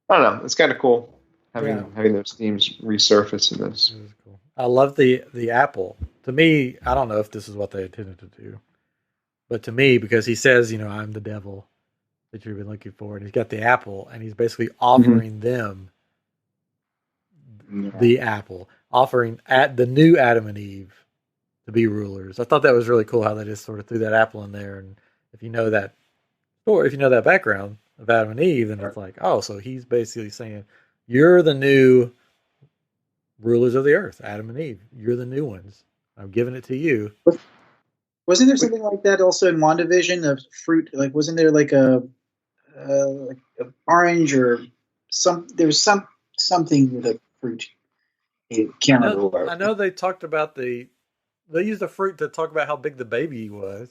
I don't know. It's kind of cool having those themes resurface in this. Cool. I love the apple. To me, I don't know if this is what they intended to do, but to me, because he says, I'm the devil that you've been looking for, and he's got the apple, and he's basically offering them the apple, offering at the new Adam and Eve to be rulers. I thought that was really cool how they just sort of threw that apple in there, and if you know that story, if you know that background of Adam and Eve, then it's like, oh, so he's basically saying, you're the new rulers of the earth, Adam and Eve. You're the new ones. I'm giving it to you. Wasn't there something like that also in WandaVision? Of fruit, like wasn't there like a orange or some? There was something with a fruit. I can't remember what. I know they talked about they used a fruit to talk about how big the baby was.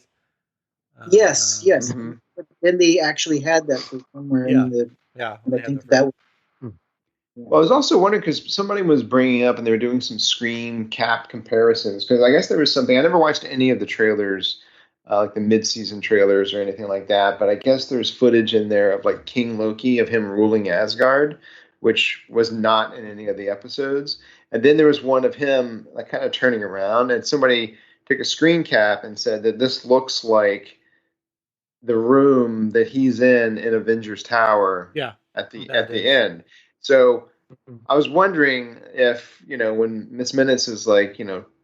Yes. Mm-hmm. But then they actually had that fruit somewhere in the. Yeah. I think that. Well, I was also wondering because somebody was bringing up and they were doing some screen cap comparisons because I guess there was something I never watched any of the trailers, like the mid-season trailers or anything like that. But I guess there's footage in there of like King Loki of him ruling Asgard, which was not in any of the episodes. And then there was one of him like kind of turning around, and somebody took a screen cap and said that this looks like the room that he's in Avengers Tower. Yeah. At the end. So I was wondering if, when Miss Minutes is like,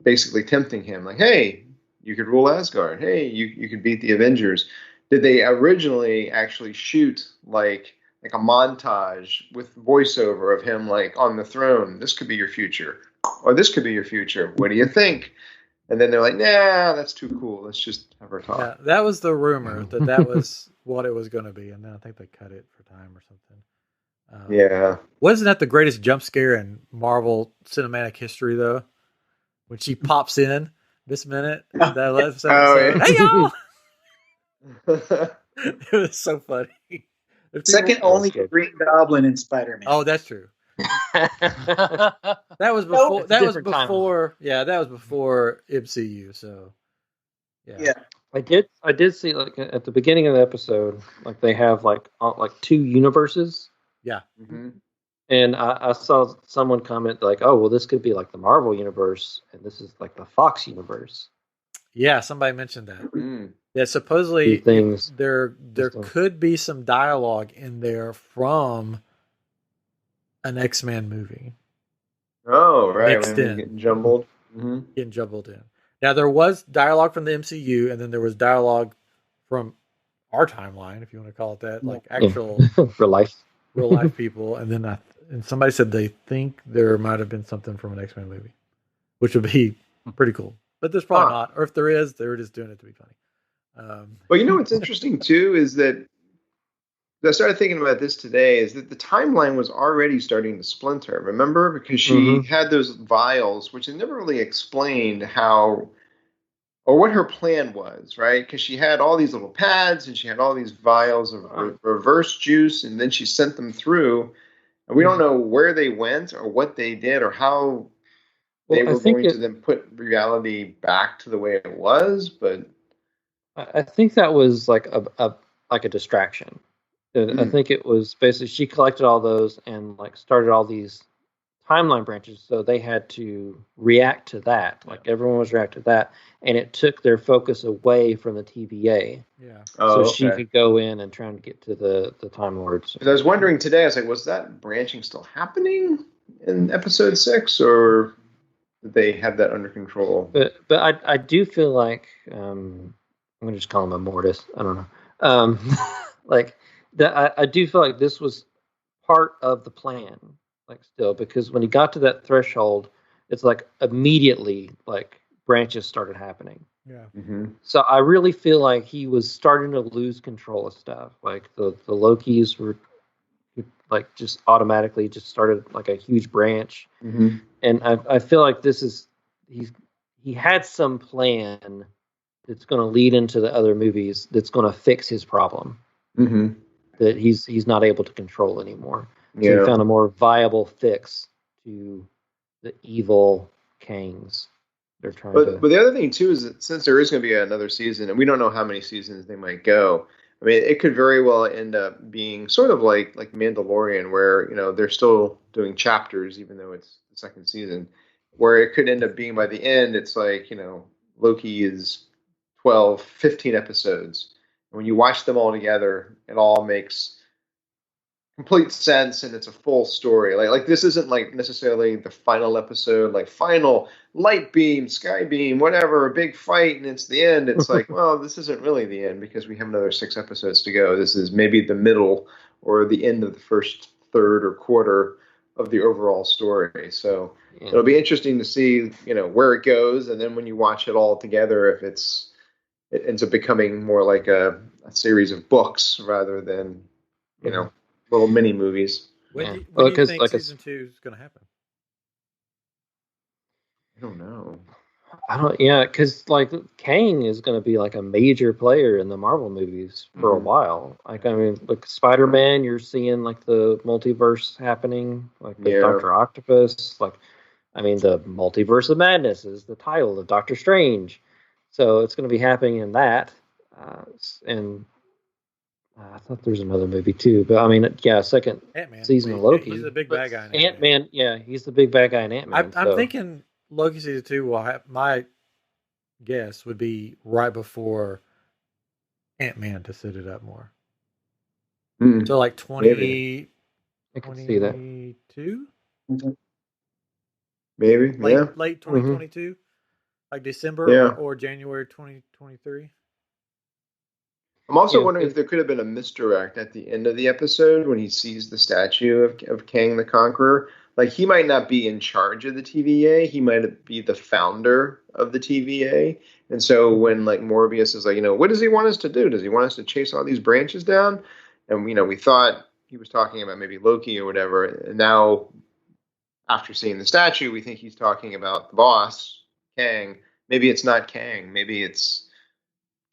basically tempting him, like, hey, you could rule Asgard. Hey, you could beat the Avengers. Did they originally actually shoot like a montage with voiceover of him like on the throne? This could be your future, or this could be your future. What do you think? And then they're like, nah, that's too cool. Let's just have her talk. Yeah, that was the rumor that was what it was going to be. And then I think they cut it for time or something. Yeah. Wasn't that the greatest jump scare in Marvel cinematic history, though? When she pops in this minute, that last episode. Hey, y'all! It was so funny. Second only to Green Goblin in Spider-Man. Oh, that's true. That was before. That was before. Yeah, that was before MCU. So, yeah. I did see like at the beginning of the episode, like they have like two universes. Yeah. Mm-hmm. And I saw someone comment like, "Oh, well, this could be like the Marvel universe, and this is like the Fox universe." Yeah, somebody mentioned that. Mm. Yeah, supposedly there could be some dialogue in there from an X-Men movie. Oh, right. Mixed in. Getting jumbled. Mm-hmm. Getting jumbled in. Now, there was dialogue from the MCU, and then there was dialogue from our timeline, if you want to call it that, like actual real life people. And then and somebody said they think there might have been something from an X-Men movie, which would be pretty cool. But there's probably not. Or if there is, they were just doing it to be funny. Well, what's interesting, too, is that I started thinking about this today, is that the timeline was already starting to splinter, remember? Because she had those vials, which they never really explained how or what her plan was, right? Because she had all these little pads and she had all these vials of reverse juice, and then she sent them through. And we don't know where they went or what they did or how they were going to then put reality back to the way it was. But I think that was like a distraction. I think it was basically she collected all those and like started all these timeline branches, so they had to react to that. Like everyone was reacting to that, and it took their focus away from the TVA. Yeah. She could go in and try and get to the Time Lords. I was wondering today, I was like, was that branching still happening in episode 6, or did they have that under control? But I do feel like I'm gonna just call him a Mortis. I don't know. Like that. I do feel like this was part of the plan. Like still, because when he got to that threshold, it's like immediately like branches started happening. Yeah. Mm-hmm. So I really feel like he was starting to lose control of stuff. Like the Lokis were like just automatically just started like a huge branch. Mm-hmm. And I feel like he had some plan that's going to lead into the other movies that's going to fix his problem that he's not able to control anymore. So he found a more viable fix to the evil Kangs. They're trying But the other thing too is that since there is going to be another season, and we don't know how many seasons they might go. I mean, it could very well end up being sort of like Mandalorian, where they're still doing chapters, even though it's the second season. Where it could end up being by the end, it's like Loki is 12, 15 episodes. And when you watch them all together, it all makes complete sense and it's a full story. Like this isn't like necessarily the final episode, like final light beam, sky beam, whatever, a big fight and it's the end. It's like, well, this isn't really the end because we have another 6 episodes to go. This is maybe the middle or the end of the first third or quarter of the overall story. So it'll be interesting to see, where it goes, and then when you watch it all together, if it ends up becoming more like a series of books rather than, little mini movies. When do you think season 2 is going to happen? I don't know. Because like Kang is going to be like a major player in the Marvel movies for a while. Like, I mean, like Spider-Man, you're seeing like the multiverse happening, like with Dr. Octopus. Like, I mean, the Multiverse of Madness is the title of Doctor Strange, so it's going to be happening in that. And I thought there was another movie too, but I mean, second Ant-Man. season of Loki. He's the big bad guy. Ant-Man, he's the big bad guy in Ant-Man. I'm thinking Loki season 2 will have, my guess would be right before Ant-Man to set it up more. So like 20. I can see that. 22? Maybe, late 2022, like December or January 2023. I'm also wondering if there could have been a misdirect at the end of the episode when he sees the statue of Kang the Conqueror. Like, he might not be in charge of the TVA. He might be the founder of the TVA. And so when, like, Morbius is like, what does he want us to do? Does he want us to chase all these branches down? And, we thought he was talking about maybe Loki or whatever. And now, after seeing the statue, we think he's talking about the boss, Kang. Maybe it's not Kang. Maybe it's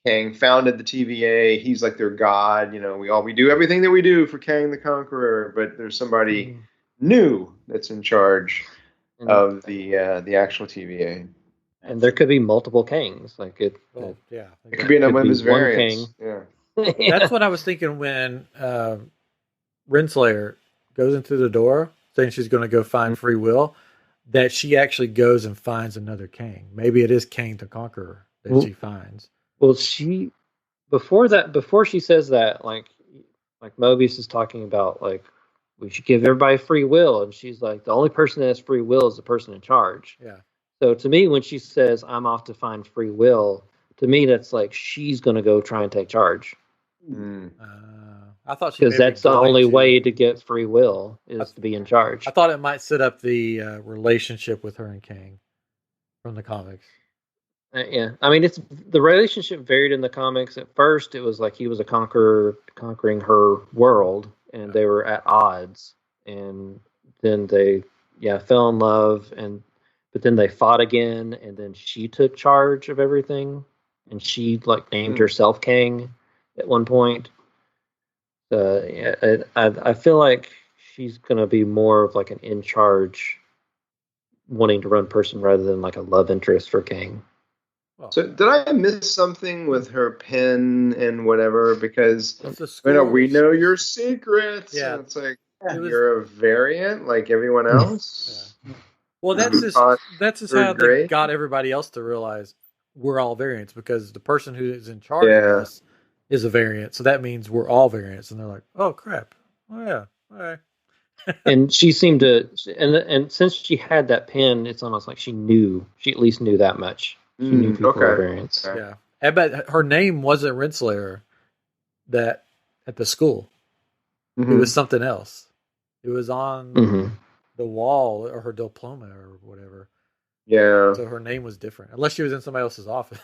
Kang founded the TVA. He's like their god. We do everything that we do for Kang the Conqueror, but there's somebody new that's in charge of the actual TVA. And there could be multiple Kangs. Like it could be one of his variants. Yeah. That's what I was thinking when Renslayer goes into the door saying she's going to go find free will, that she actually goes and finds another Kang. Maybe it is Kang the Conqueror that she finds. Well, before she says that, like Mobius is talking about, like, we should give everybody free will, and she's like, the only person that has free will is the person in charge. Yeah. So to me, when she says, I'm off to find free will, to me, that's like she's going to go try and take charge. I thought she, because that's the only way to get free will is to be in charge. I thought it might set up the relationship with her and Kang from the comics. Yeah, I mean, it's the relationship varied in the comics. At first, it was like he was a conqueror conquering her world, and they were at odds. And then they, fell in love, but then they fought again, and then she took charge of everything, and she like named herself Kang at one point. I feel like she's gonna be more of like an in charge, wanting to run person rather than like a love interest for Kang. So did I miss something with her pen and whatever? Because we know your secrets. Yeah, it's like you're a variant like everyone else. Yeah. Well, that's just how they got everybody else to realize we're all variants, because the person who is in charge of us is a variant. So that means we're all variants, and they're like, "Oh crap! Oh yeah, all right." And she seemed to, and since she had that pen, it's almost like she at least knew that much. She knew people were variants. Okay. Yeah, I bet her name wasn't Renslayer that at the school. Mm-hmm. It was something else. It was on the wall or her diploma or whatever. Yeah. So her name was different, unless she was in somebody else's office.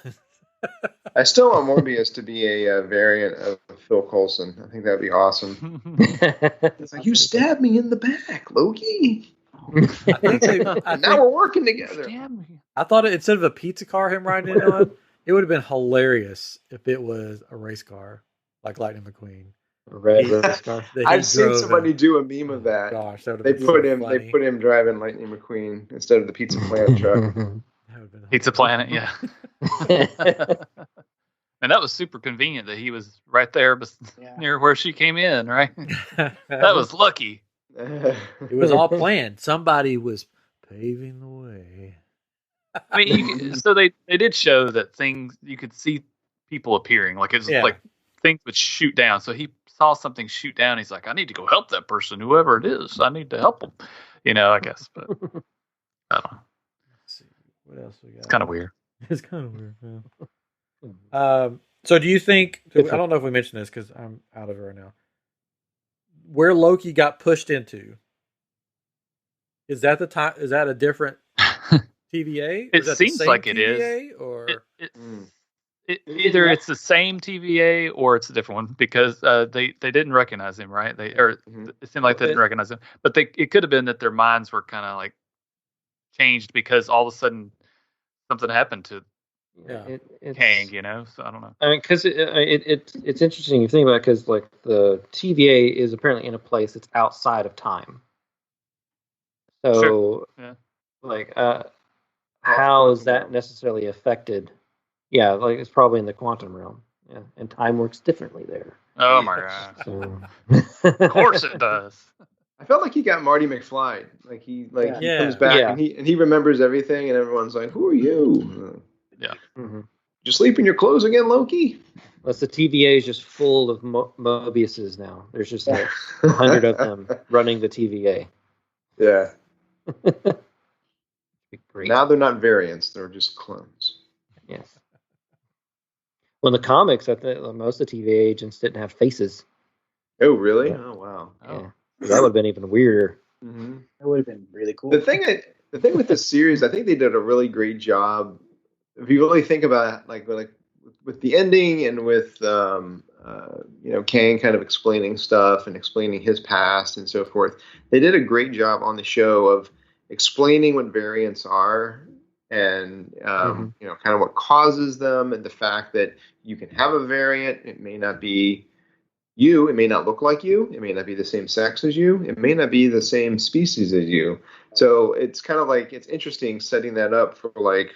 I still want Morbius to be a variant of Phil Coulson. I think that'd be awesome. It's like, you stabbed me in the back, Loki. Now we're working together. I thought instead of a pizza car him riding in on, it would have been hilarious if it was a race car like Lightning McQueen. A red race car. I've seen somebody do a meme of that. Gosh, that they put him driving Lightning McQueen instead of the Pizza Planet truck. Pizza Planet, yeah. And that was super convenient that he was right there near where she came in, right? That was lucky. It was all planned. Somebody was paving the way. I mean, so they did show that things, you could see people appearing. Like, it's like things would shoot down. So he saw something shoot down. He's like, I need to go help that person, whoever it is. I need to help them. I guess, but I don't know. Let's see what else we got. It's kind of weird. It's kind of weird. Yeah. So do you think? I don't know if we mentioned this because I'm out of it right now. Where Loki got pushed into, is that the time? Is that a different TVA? It seems like it TVA, is. Or either it's the same TVA or it's a different one because they didn't recognize him, right? It seemed like they didn't recognize him, but it could have been that their minds were kind of like changed because all of a sudden something happened to Kang, So I don't know. I mean, because it's interesting you think about it because like the TVA is apparently in a place that's outside of time. So, sure. Yeah. like, how is that necessarily affected? Yeah, like it's probably in the quantum realm. Yeah, and time works differently there. Oh my god! So. Of course it does. I felt like he got Marty McFly. Like he comes back and he remembers everything, and everyone's like, "Who are you?" Yeah. Mm-hmm. You sleep in your clothes again, Loki? Unless the TVA is just full of Mobiuses now. There's just like 100 of them running the TVA. Yeah. Great. Now they're not variants; they're just clones. Yes. Well, in the comics, I think most of the TVA agents didn't have faces. Oh, really? Yeah. Oh, wow. Yeah. That would have been even weirder. Mm-hmm. That would have been really cool. The thing with this series, I think they did a really great job. If you really think about it, like with the ending and with Kang kind of explaining stuff and explaining his past and so forth, they did a great job on the show of explaining what variants are and kind of what causes them, and the fact that you can have a variant. It may not be you. It may not look like you. It may not be the same sex as you. It may not be the same species as you. So it's kind of like, it's interesting setting that up for like,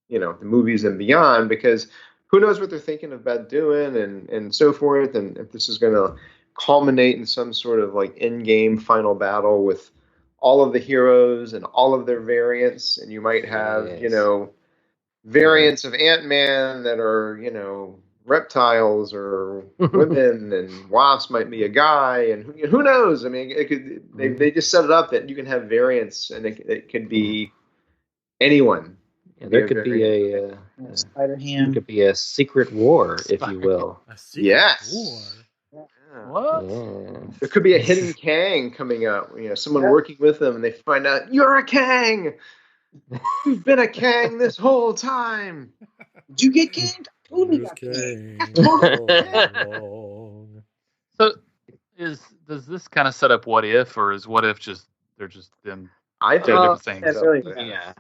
the movies and beyond, because who knows what they're thinking about doing and so forth. And if this is going to culminate in some sort of like end game final battle with all of the heroes and all of their variants. And you might have, variants of Ant-Man that are, reptiles or women, and Wasp might be a guy, and who knows? I mean, it could. They just set it up that you can have variants, and it could be anyone. Yeah, there could be a Spider-Ham. There could be a secret war, if you will. Yes. War. What? Yeah. There could be a hidden Kang coming up. Someone working with them, and they find out you're a Kang. You've been a Kang this whole time. Did you get canned? Totally got So, does this kind of set up What If, or is What If they're just them? I think different things. Yeah.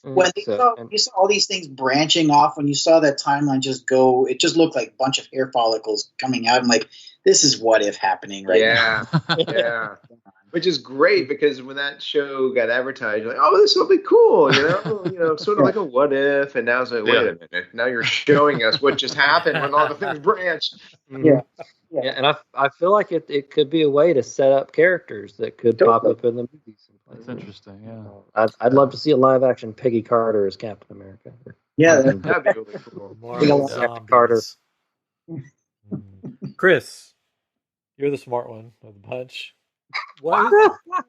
When you saw all these things branching off, when you saw that timeline just go, it just looked like a bunch of hair follicles coming out. I'm like, this is What If happening right now. Yeah. Which is great, because when that show got advertised, you're like, oh, this will be cool, sort of like a What If. And now it's like, wait a minute, now you're showing us what just happened when all the things branched. Yeah, and I feel like it could be a way to set up characters that could pop up in the movies. That's interesting. Yeah, I'd love to see a live action Peggy Carter as Captain America. Yeah, that'd be really cool. Captain Carter. Chris, you're the smart one of the bunch. What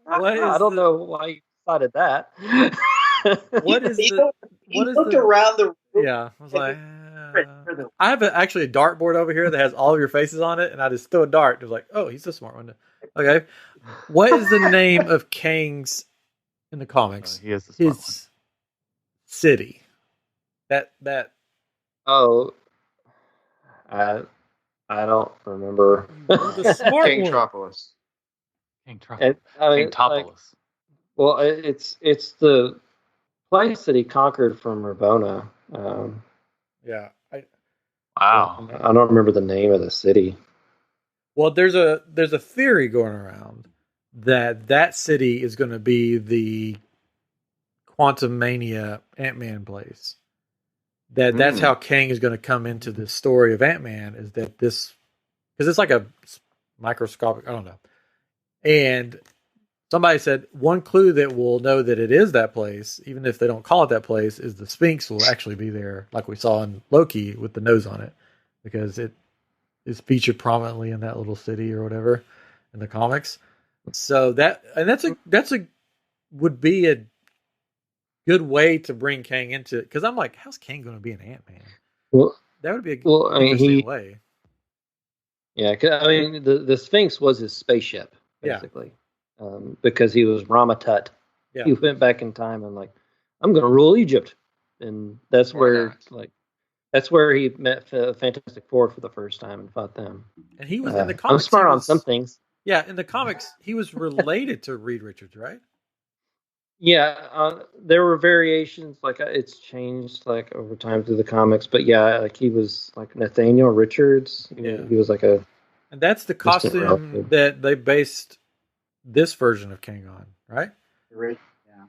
I don't know why you decided that. What is he looked around the room. Yeah, I was like, I have actually a dartboard over here that has all of your faces on it, and I just threw a dart. It was like, oh, he's the smart one. Okay, what is the name of Kang's in the comics? He is the smart one. City. That. Oh, I don't remember. The smart Kangtropolis. Kangtopolis. Well, it's the place that he conquered from Ravonna. Yeah. Wow. I don't remember the name of the city. Well, there's a theory going around that city is going to be the Quantum Mania Ant-Man place. That's how Kang is going to come into the story of Ant-Man, is that this, because it's like a microscopic, I don't know. And somebody said one clue that we'll know that it is that place, even if they don't call it that place, is the Sphinx will actually be there, like we saw in Loki with the nose on it, because is featured prominently in that little city or whatever in the comics. So that's a would be a good way to bring Kang into it, because I'm like, how's Kang going to be an Ant-Man? Well, that would be interesting way. Yeah, I mean, the Sphinx was his spaceship basically, because he was Ramatut. Yeah. He went back in time and like, I'm going to rule Egypt, and that's where that's where he met Fantastic Four for the first time and fought them. And he was in the comics. I'm smart on some things. Yeah, in the comics, he was related to Reed Richards, right? Yeah, there were variations. Like it's changed like over time through the comics, but yeah, like he was like Nathaniel Richards. He was like a. And that's the costume that they based this version of Kang on, right? Yeah.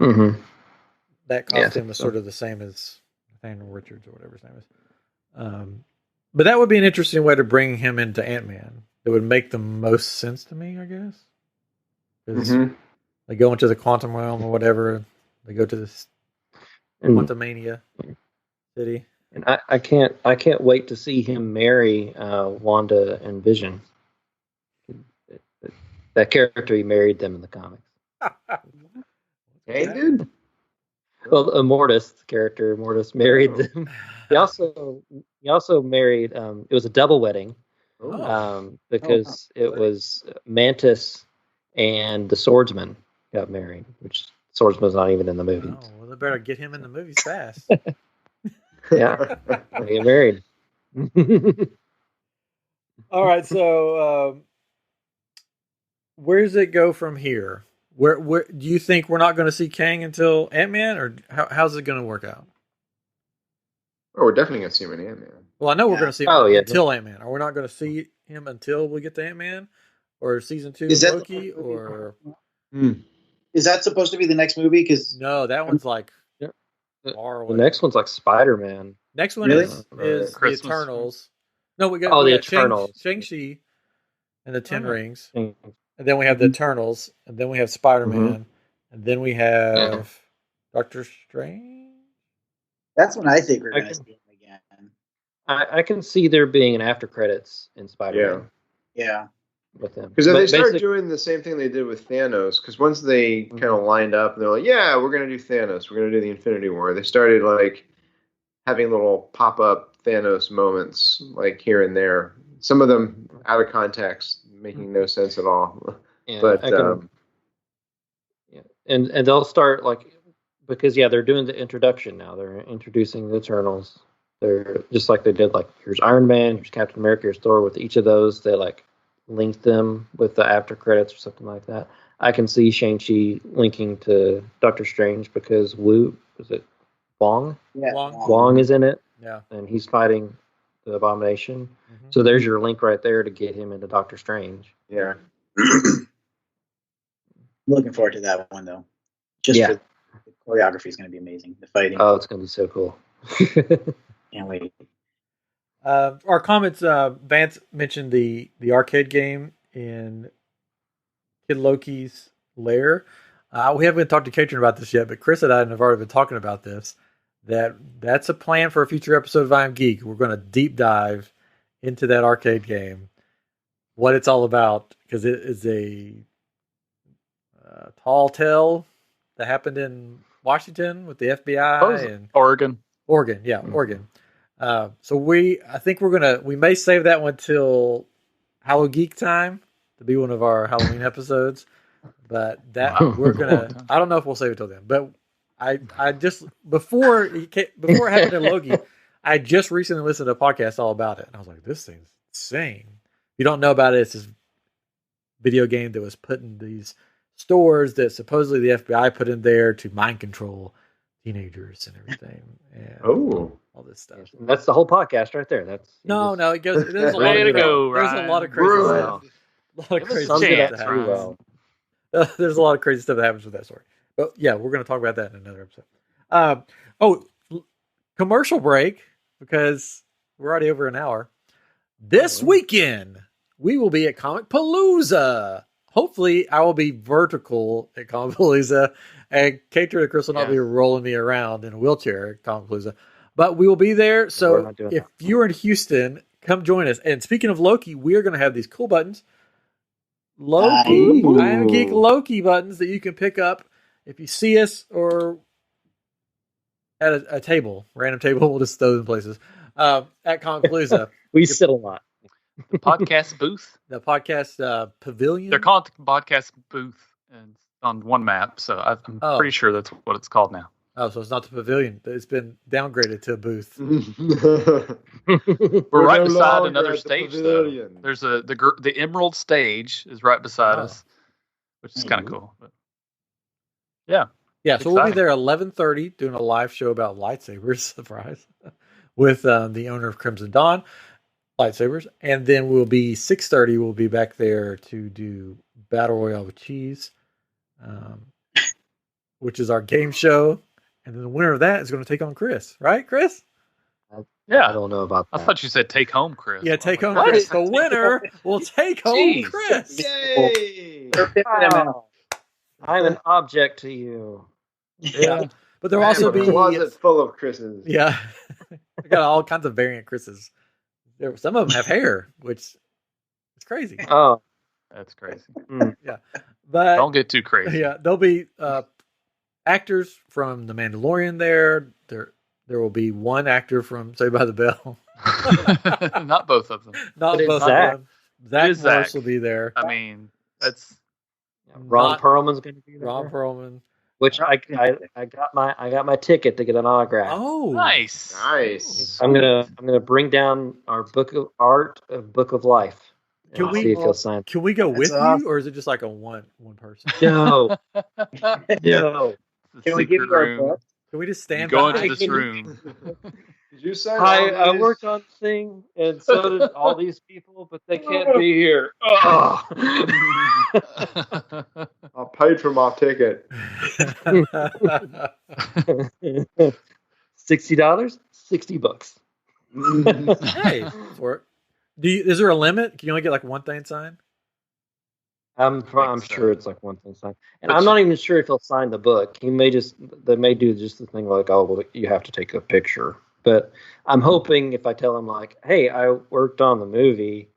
Mm-hmm. That costume is sort of the same as Nathaniel Richards or whatever his name is. But that would be an interesting way to bring him into Ant-Man. It would make the most sense to me, I guess. Because they go into the quantum realm or whatever. They go to this Quantumania city. And I can't wait to see him marry Wanda and Vision. That character, he married them in the comics. Hey, dude. Well, Immortus, the character Immortus, married them. He also married. It was a double wedding, because it was Mantis and the Swordsman got married, which Swordsman's not even in the movie. Oh, well, they better get him in the movies fast. Yeah, they get married. All right, so where does it go from here? Where do you think we're not going to see Kang until Ant-Man, or how's it going to work out? Oh, we're definitely going to see him in Ant-Man. Well, I know we're going to see him until Ant-Man. Are we not going to see him until we get to Ant-Man, or season 2 of Loki, or? Is that supposed to be the next movie? Because no, that one's like far away. The next one's like Spider-Man. Next one is the Eternals. No, we got the Eternals. Shang-Chi and the Ten Rings. And then we have the Eternals, and then we have Spider-Man, and then we have Doctor Strange. That's when I think we're going to see him again. I can see there being an after credits in Spider-Man. Yeah. With them. Because if they start doing the same thing they did with Thanos, because once they kind of lined up and they're like, yeah, we're going to do Thanos, we're going to do the Infinity War, they started like having little pop-up Thanos moments like here and there. Some of them out of context, making no sense at all. Yeah, but and they'll start like, because they're doing the introduction now. They're introducing the Eternals. They're just like they did, like here's Iron Man, here's Captain America, here's Thor. With each of those, they like link them with the after credits or something like that. I can see Shang-Chi linking to Doctor Strange because Wong is in it. Yeah, and he's fighting the Abomination. So there's your link right there to get him into Doctor Strange. Yeah. Looking forward to that one though. For the choreography is going to be amazing. The fighting. Oh, it's going to be so cool. Can't wait. Our comments. Vance mentioned the arcade game in Kid Loki's lair. We haven't talked to Katrin about this yet, but Chris and I have already been talking about this. That's a plan for a future episode of I Am Geek. We're going to deep dive into that arcade game, what it's all about, because it is a tall tale that happened in Washington with the FBI and Oregon. Oregon. So I think we may save that one till Halloween Geek time to be one of our Halloween episodes, but we're gonna. I don't know if we'll save it till then, but I just before it happened in Loki, I just recently listened to a podcast all about it, and I was like, this thing's insane. If you don't know about it, it's this video game that was put in these stores that supposedly the FBI put in there to mind control teenagers and everything. And all this stuff. And that's the whole podcast right there. No, it goes. There's a lot of crazy stuff. There's a lot of crazy stuff that happens with that story. But yeah, we're going to talk about that in another episode. Commercial break, because we're already over an hour. This weekend, we will be at Comic Palooza. Hopefully, I will be vertical at Comic Palooza, and Katrin and Chris will not be rolling me around in a wheelchair at Comic Palooza. But we will be there. So if you're in Houston, Come join us. And speaking of Loki, we're going to have these cool buttons. Loki, I Am a Geek Loki buttons that you can pick up if you see us or at a table, random table. We'll just throw them places. At Conclusa. We sit a lot. The podcast booth. The podcast pavilion. They're called the podcast booth and on one map, so I'm pretty sure that's what it's called now. Oh, so it's not the pavilion. It's been downgraded to a booth. We're right beside another stage, though. There's the Emerald stage is right beside us, which is kind of cool. But yeah, so we'll be there 11:30 doing a live show about lightsabers. Surprise, with the owner of Crimson Dawn lightsabers, and then we'll be 6:30. We'll be back there to do Battle Royale with Cheese, which is our game show. And then the winner of that is going to take on Chris, right, Chris? Yeah. I don't know about that. I thought you said take home Chris. Yeah, take home Chris. The winner will take home Chris. Yay! I'm an object to you. Yeah. But there will also be a closet full of Chris's. Yeah. I got all kinds of variant Chris's. Some of them have hair, which is crazy. Oh. That's crazy. Yeah. But don't get too crazy. Yeah. There'll be actors from The Mandalorian there. There will be one actor from Saved by the Bell. Not both of them. Not both of them. Zach Morris will be there. I mean, that's Ron Perlman's going to be there. Ron Perlman, which I got my ticket to get an autograph. Oh, nice. I'm gonna bring down our book of art, book of life. Can we go with you, or is it just like a one person? No. Can we give you our book? Can we just stand go into this room? Did you sign? I worked on this thing, and so did all these people, but they can't be here. Oh. I paid for my ticket. $60, $60. Hey, for it. Is there a limit? Can you only get like one thing signed? I'm sure it's like one thing signed, and I'm not even sure if he'll sign the book. They may do just the thing like, oh, well, you have to take a picture. But I'm hoping if I tell him like, hey, I worked on the movie,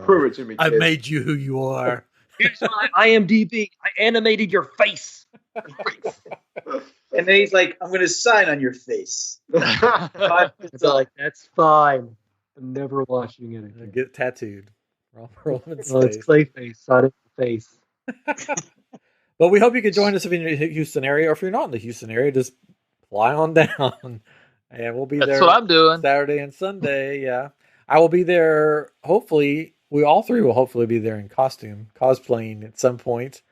prove it to me. I made you who you are. Here's my IMDb. I animated your face. And then he's like, I'm going to sign on your face. It's like, that's fine. I'm never watching it again. Get tattooed. It's Clayface, not in the face. But we hope you can join us if you're in the Houston area, or if you're not in the Houston area, just fly on down. And we'll be there. That's what I'm doing. Saturday and Sunday, yeah. I will be there, hopefully. We all three will hopefully be there in costume, cosplaying at some point.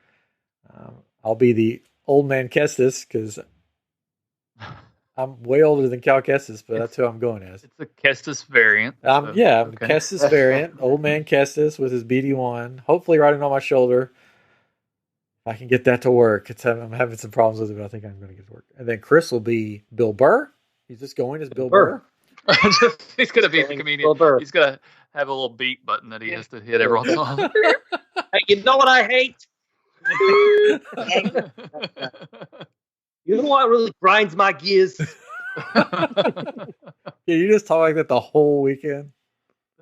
I'll be the old man Kestis, because I'm way older than Cal Kestis, but that's who I'm going as. It's the Kestis variant. I'm Kestis variant, old man Kestis with his BD1, hopefully riding on my shoulder. If I can get that to work. I'm having some problems with it, but I think I'm going to get it to work. And then Chris will be Bill Burr. He's just going as Bill Burr. He's going to be the comedian. He's going to have a little beat button that he has to hit every once in a while. Hey, you know what I hate? You know what really grinds my gears? Yeah, you just talk like that the whole weekend?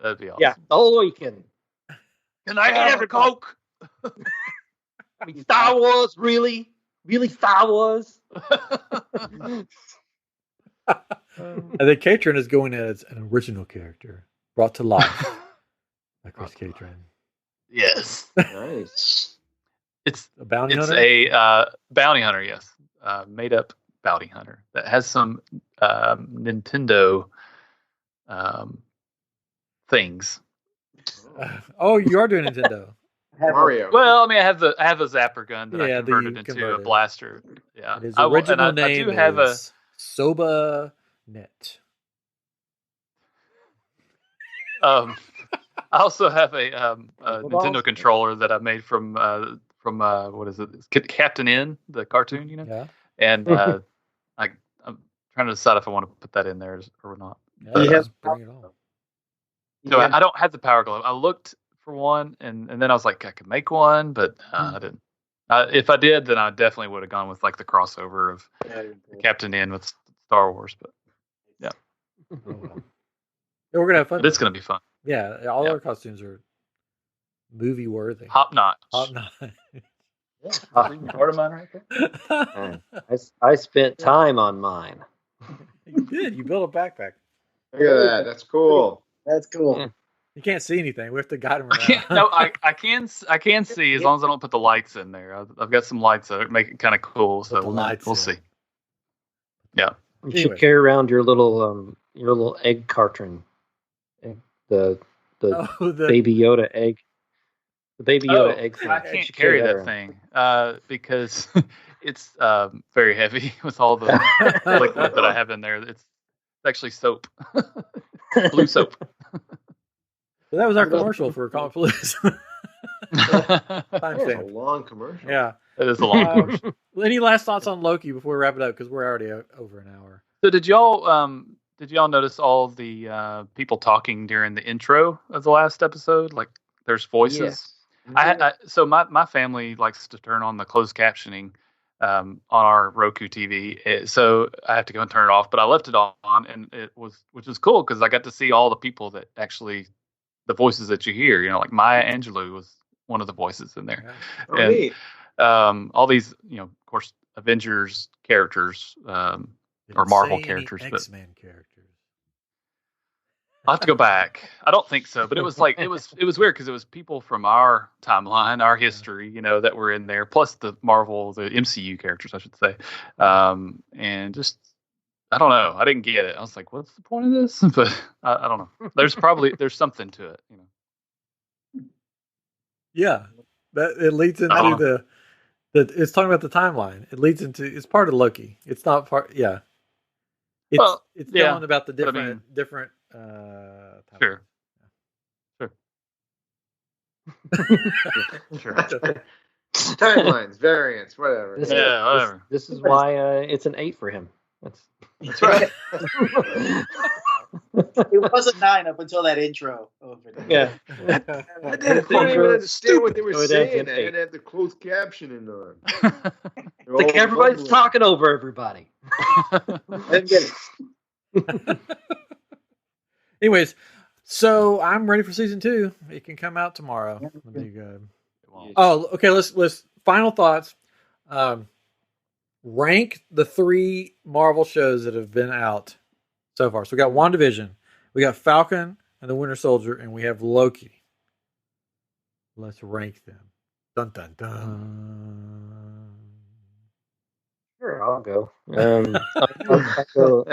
That'd be awesome. Yeah, the whole weekend. Can I have a Coke? I mean, Star Wars, really? Really Star Wars? And then Catron is going as an original character brought to life by Chris Catron. Yes. Nice. It's a bounty hunter? It's a bounty hunter, yes. Made up bounty hunter that has some Nintendo things. Oh, you are doing Nintendo. Mario. Well, I mean, I have a zapper gun that I converted into a blaster. Yeah, his original name is Soba Net. I also have a Nintendo controller that I made from what is it? Captain N, the cartoon, Yeah. And I'm trying to decide if I want to put that in there or not. Yeah, bring it on. So I don't have the Power Glove. I looked for one, and then I was like, I could make one, but I didn't. If I did, then I definitely would have gone with like the crossover of Captain N with Star Wars. But yeah, we're gonna have fun. But it's gonna be fun. Yeah, all our costumes are movie worthy. Top notch. Top notch. Part of mine right there. I spent time on mine. You did. You built a backpack. Look at that. That's cool. That's cool. Yeah. You can't see anything. We have to guide him around. I can see as long as I don't put the lights in there. I've got some lights that make it kind of cool. So we'll see. Yeah. You should carry around your little egg carton. The Baby Yoda egg. The Baby Yoda egg thing. I can't carry that thing because it's very heavy with all the liquid that I have in there. It's actually soap. Blue soap. So that was our commercial for Call Police. That's a long commercial. Yeah. It is a long commercial. Any last thoughts on Loki before we wrap it up? Because we're already over an hour. So did y'all notice all the people talking during the intro of the last episode? Like there's voices. Yeah. So my family likes to turn on the closed captioning on our Roku TV. So I have to go and turn it off, but I left it on, and which was cool because I got to see all the people that actually, the voices that you hear, like Maya Angelou was one of the voices in there. Yeah. And all these, of course, Avengers characters, or Marvel characters, X-Men characters. I'll have to go back. I don't think so, but it was like it was weird because it was people from our timeline, our history, that were in there, plus the MCU characters, I should say, and just I don't know. I didn't get it. I was like, what's the point of this? But I don't know. There's something to it, Yeah, that it leads into it's talking about the timeline. It leads into it's part of Loki. It's not part. Yeah. It's telling about the different. Sure. Timelines, variants, whatever. Whatever. This is why it's an 8 for him. That's right. It was a 9 up until that intro over there. Yeah. I didn't even understand what they were saying. I had to have the closed captioning on. Like everybody's talking over everybody. I didn't get it. Anyways, so I'm ready for season 2. It can come out tomorrow. That'd be good. Oh, okay. Let's final thoughts. Rank the 3 Marvel shows that have been out so far. So we got WandaVision, we got Falcon and the Winter Soldier, and we have Loki. Let's rank them. Dun dun dun. Sure, I'll go. I'll go.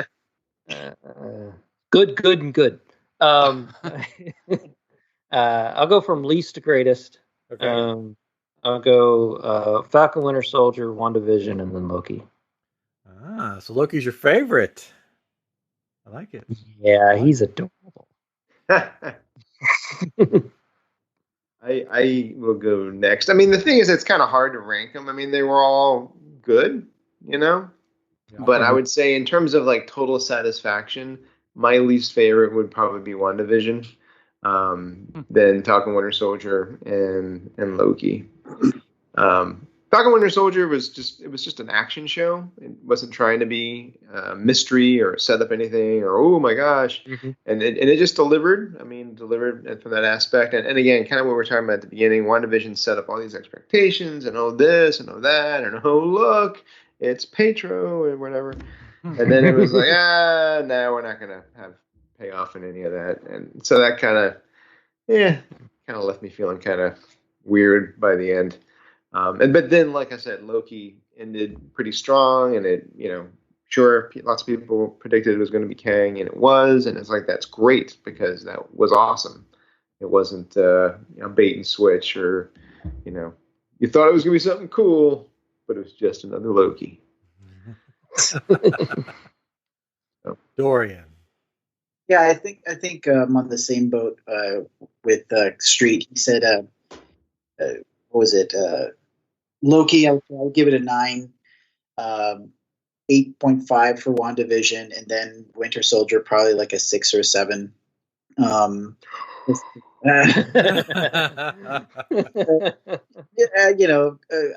Good, and good. I'll go from least to greatest. Okay. I'll go Falcon, Winter Soldier, WandaVision, and then Loki. So Loki's your favorite. I like it. Yeah, he's adorable. I will go next. I mean, the thing is, it's kind of hard to rank them. I mean, they were all good, Yeah. But I would say in terms of like total satisfaction, my least favorite would probably be WandaVision, then Falcon Winter Soldier and Loki. Falcon Winter Soldier was just an action show. It wasn't trying to be a mystery or set up anything or oh my gosh, and it just delivered. I mean, delivered from that aspect. And again, kind of what we were talking about at the beginning, WandaVision set up all these expectations and oh this and oh that and oh look, it's Petro and whatever. And then it was like, no, we're not going to have payoff in any of that. And so that kind of left me feeling kind of weird by the end. But then, like I said, Loki ended pretty strong, and it, sure, lots of people predicted it was going to be Kang, and it was, and it's like, that's great because that was awesome. It wasn't bait and switch or, you thought it was going to be something cool, but it was just another Loki. Dorian. Yeah, I think I'm on the same boat with Street. He said, what was it? Loki, I'll give it a 9. 8.5 for WandaVision, and then Winter Soldier probably like a 6 or a 7. I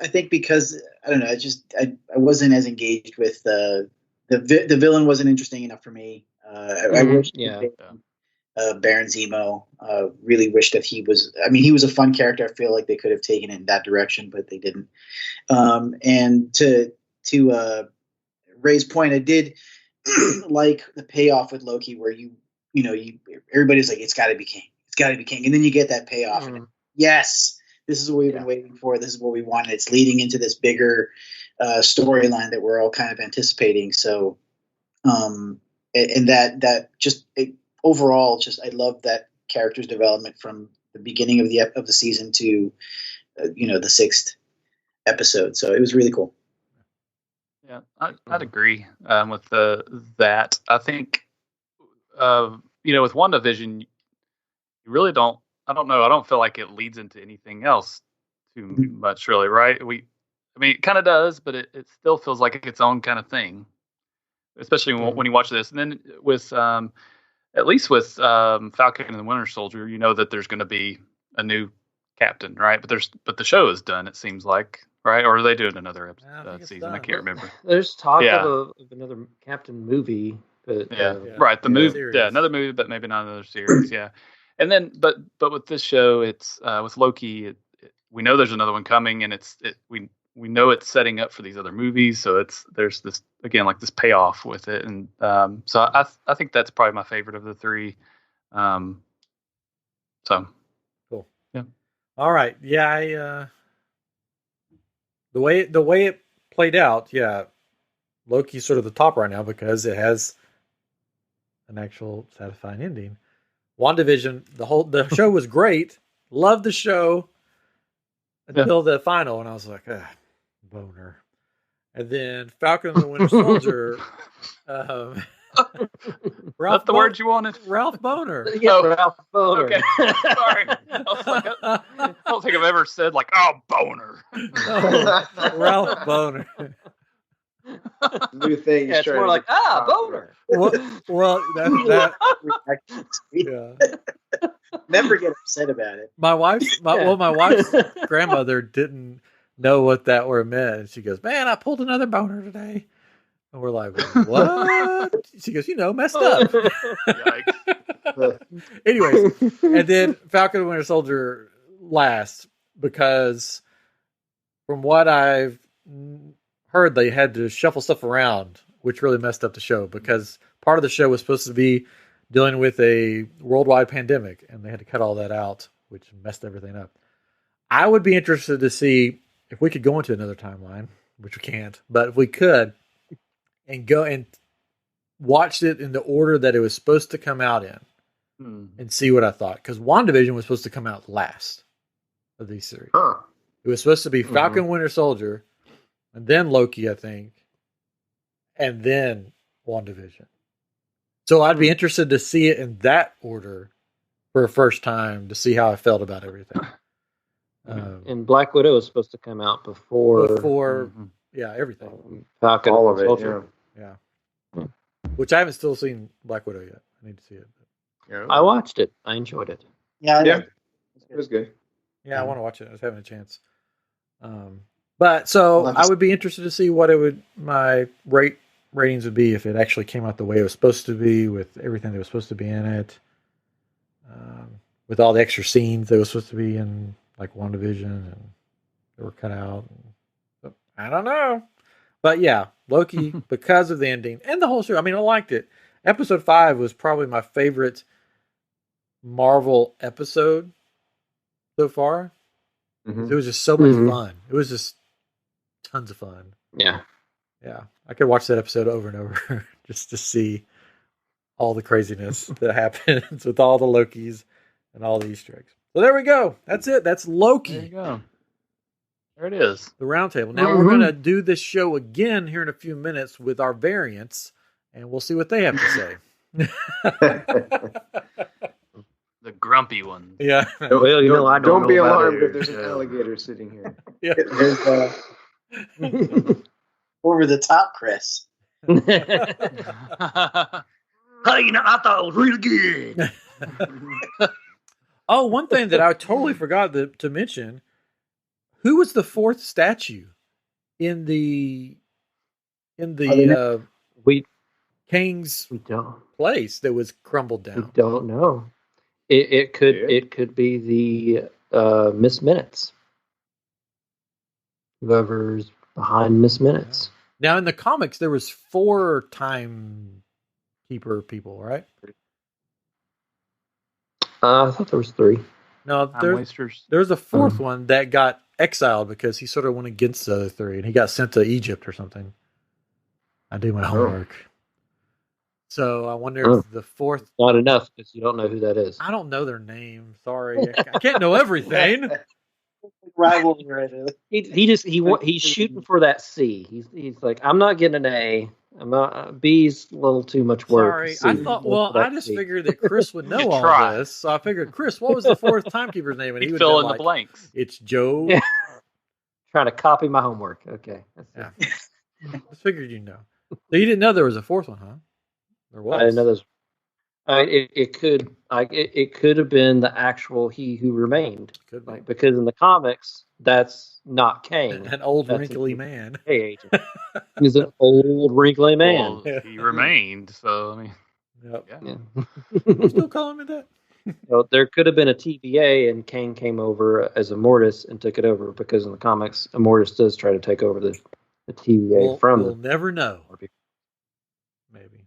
think because I don't know, I wasn't as engaged with the villain wasn't interesting enough for me. I wish Baron Zemo. Really wish that he was. I mean, he was a fun character. I feel like they could have taken it in that direction, but they didn't. And to Ray's point, I did like the payoff with Loki, where everybody's like, it's got to be King, it's got to be King, and then you get that payoff, and yes, this is what we've been waiting for. This is what we wanted. It's leading into this bigger storyline that we're all kind of anticipating. So, and that just overall, just I love that character's development from the beginning of the season to the 6th episode. So it was really cool. Yeah, I'd agree with that. I think with WandaVision, you really don't. I don't know. I don't feel like it leads into anything else too much, really, right? It kind of does, but it still feels like its own kind of thing, especially when you watch this. And then with, at least with Falcon and the Winter Soldier, you know that there's going to be a new captain, right? But the show is done, it seems like, right? Or are they doing another season? I can't remember. There's talk of another Captain movie. But, right. The movie, another movie, but maybe not another series. Yeah. And then, but with this show, it's with Loki. We know there's another one coming, and we know it's setting up for these other movies. So there's this again like this payoff with it, and so I think that's probably my favorite of the three. So cool. Yeah. All right. Yeah. The way it played out, Loki's sort of the top right now because it has an actual satisfying ending. WandaVision, the show was great. Loved the show until the final, and I was like, boner. And then Falcon and the Winter Soldier. That's the word you wanted? Ralph Boner. Ralph Boner. Okay. Sorry. I don't think I've ever said boner. No, Ralph Boner. New thing. It's more like boner. Well, that. Yeah. Never get upset about it. My wife's grandmother didn't know what that word meant. And she goes, "Man, I pulled another boner today." And we're like, "What?" She goes, "Messed up." Anyways, and then Falcon and Winter Soldier last because from what I've heard, they had to shuffle stuff around, which really messed up the show because part of the show was supposed to be dealing with a worldwide pandemic, and they had to cut all that out, which messed everything up. I would be interested to see if we could go into another timeline, which we can't, but if we could, and go and watch it in the order that it was supposed to come out in, and see what I thought. Because WandaVision was supposed to come out last of these series. Huh. It was supposed to be Falcon, Winter Soldier, and then Loki, I think, and then WandaVision. So I'd be interested to see it in that order for a first time to see how I felt about everything. And Black Widow is supposed to come out before everything. Falcon, all of it. Soldier. Yeah. Which I haven't still seen Black Widow yet. I need to see it. Yeah. I watched it. I enjoyed it. Yeah. It was good. Yeah, I want to watch it. I was having a chance. But so I would be interested to see what my ratings would be if it actually came out the way it was supposed to be, with everything that was supposed to be in it, with all the extra scenes that was supposed to be in, like WandaVision, and they were cut out. I don't know. But yeah, Loki, because of the ending and the whole show. I mean, I liked it. Episode 5 was probably my favorite Marvel episode so far. Mm-hmm. It was just so much fun. It was just tons of fun. Yeah. Yeah. I could watch that episode over and over just to see all the craziness that happens with all the Lokis and all the Easter eggs. So there we go. That's it. That's Loki. There you go. There it is. The Roundtable. Now we're going to do this show again here in a few minutes with our variants, and we'll see what they have to say. The grumpy one. Yeah. Well, I don't be alarmed if there's an alligator sitting here. Yeah. There's over the top, Chris. Hey, I thought it was really good. Oh, one thing that I totally forgot to mention: who was the fourth statue in the we Kang's place that was crumbled down? We don't know. It could be the Miss Minutes. Whoever's behind Miss Minutes. Now in the comics, there was 4 timekeeper people, right? I thought there was 3. No, there's a 4th one that got exiled because he sort of went against the other 3, and he got sent to Egypt or something. I do my homework. So I wonder if the 4th... Not enough, because you don't know who that is. I don't know their name. Sorry. I can't know everything. Rivalry right there. He's shooting for that C. He's like, I'm not getting an A. I'm not, B's a little too much work. Sorry, I thought. I just figured that Chris would know all this, so I figured, Chris, what was the 4th timekeeper's name? And he would fill in the blanks. It's Joe. Yeah. Trying to copy my homework. Okay. Yeah. I figured you know. So you didn't know there was a 4th one, huh? There was. I didn't know there's. It could have been the actual He Who Remained. Could be. Because in the comics, that's not Kang. An old wrinkly man. Agent. He's an old wrinkly man. Well, he remained, so I mean. Yep. Yeah. You still calling me that? So there could have been a TVA, and Kang came over as Immortus and took it over, because in the comics, Immortus does try to take over the TVA from. We'll never know. Maybe.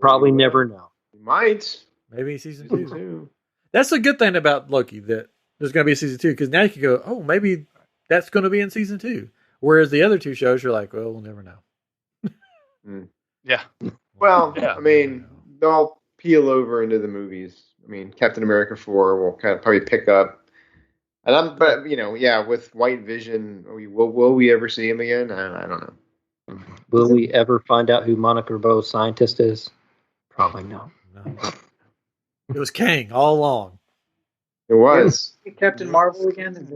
Probably never know. Might. Maybe season 2. That's the good thing about Loki, that there's going to be a season 2, because now you can go, oh, maybe that's going to be in season 2. Whereas the other 2 shows, you're like, well, we'll never know. Yeah. Well, I mean, they'll peel over into the movies. I mean, Captain America 4 will kind of probably pick up. But with White Vision, will we ever see him again? I don't know. Will we ever find out who Monica Rambeau's scientist is? Probably no. It was Kang all along. It was. Captain Marvel again? Is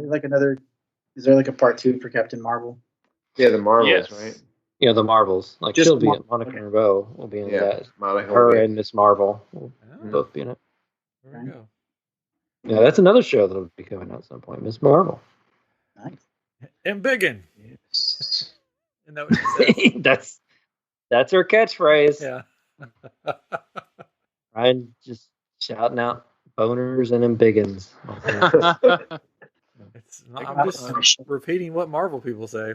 there like a part 2 for Captain Marvel? Yeah, the Marvels, right? Yeah, the Marvels. Like, Just she'll be in Monica Rambeau will be in that. Monica Her and Miss Marvel will both be in it. There we go. Yeah, that's another show that'll be coming out at some point. Miss Marvel. Nice. And Biggin. Yes. Isn't that what you said? That's her catchphrase. Yeah. Ryan just shouting out boners and embiggens. I'm just repeating what Marvel people say.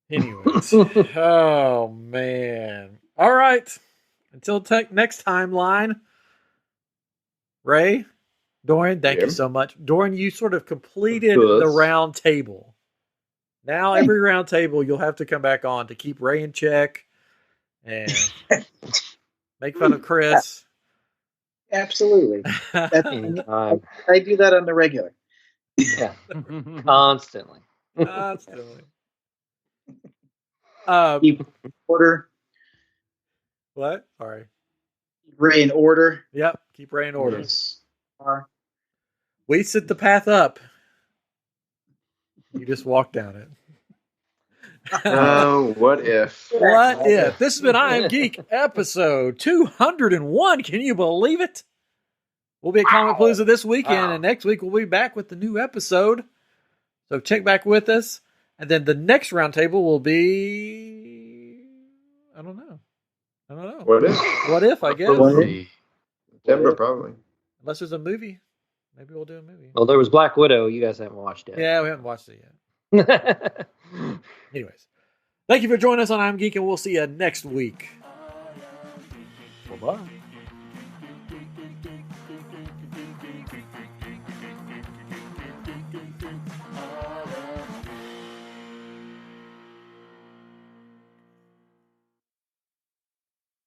Anyways. Oh, man. All right. Until next timeline. Ray, Dorian, thank you so much. Dorian, you sort of completed the round table. Now every round table you'll have to come back on to keep Ray in check and make fun of Chris. Absolutely. I do that on the regular. Yeah. Constantly. Keep order. What? Sorry. Ray in order. Yep. Keep Ray in order. Yes. We set the path up. You just walk down it. Oh, what if? What if? This has been I Am Geek episode 201. Can you believe it? We'll be at Comic Palooza this weekend, and next week we'll be back with the new episode. So check back with us. And then the next roundtable will be... I don't know. What if? What if, I guess. September, probably. Unless there's a movie. Maybe we'll do a movie. Well, there was Black Widow. You guys haven't watched it. Yeah, we haven't watched it yet. Anyways, thank you for joining us on I'm Geek, and we'll see you next week. Bye-bye.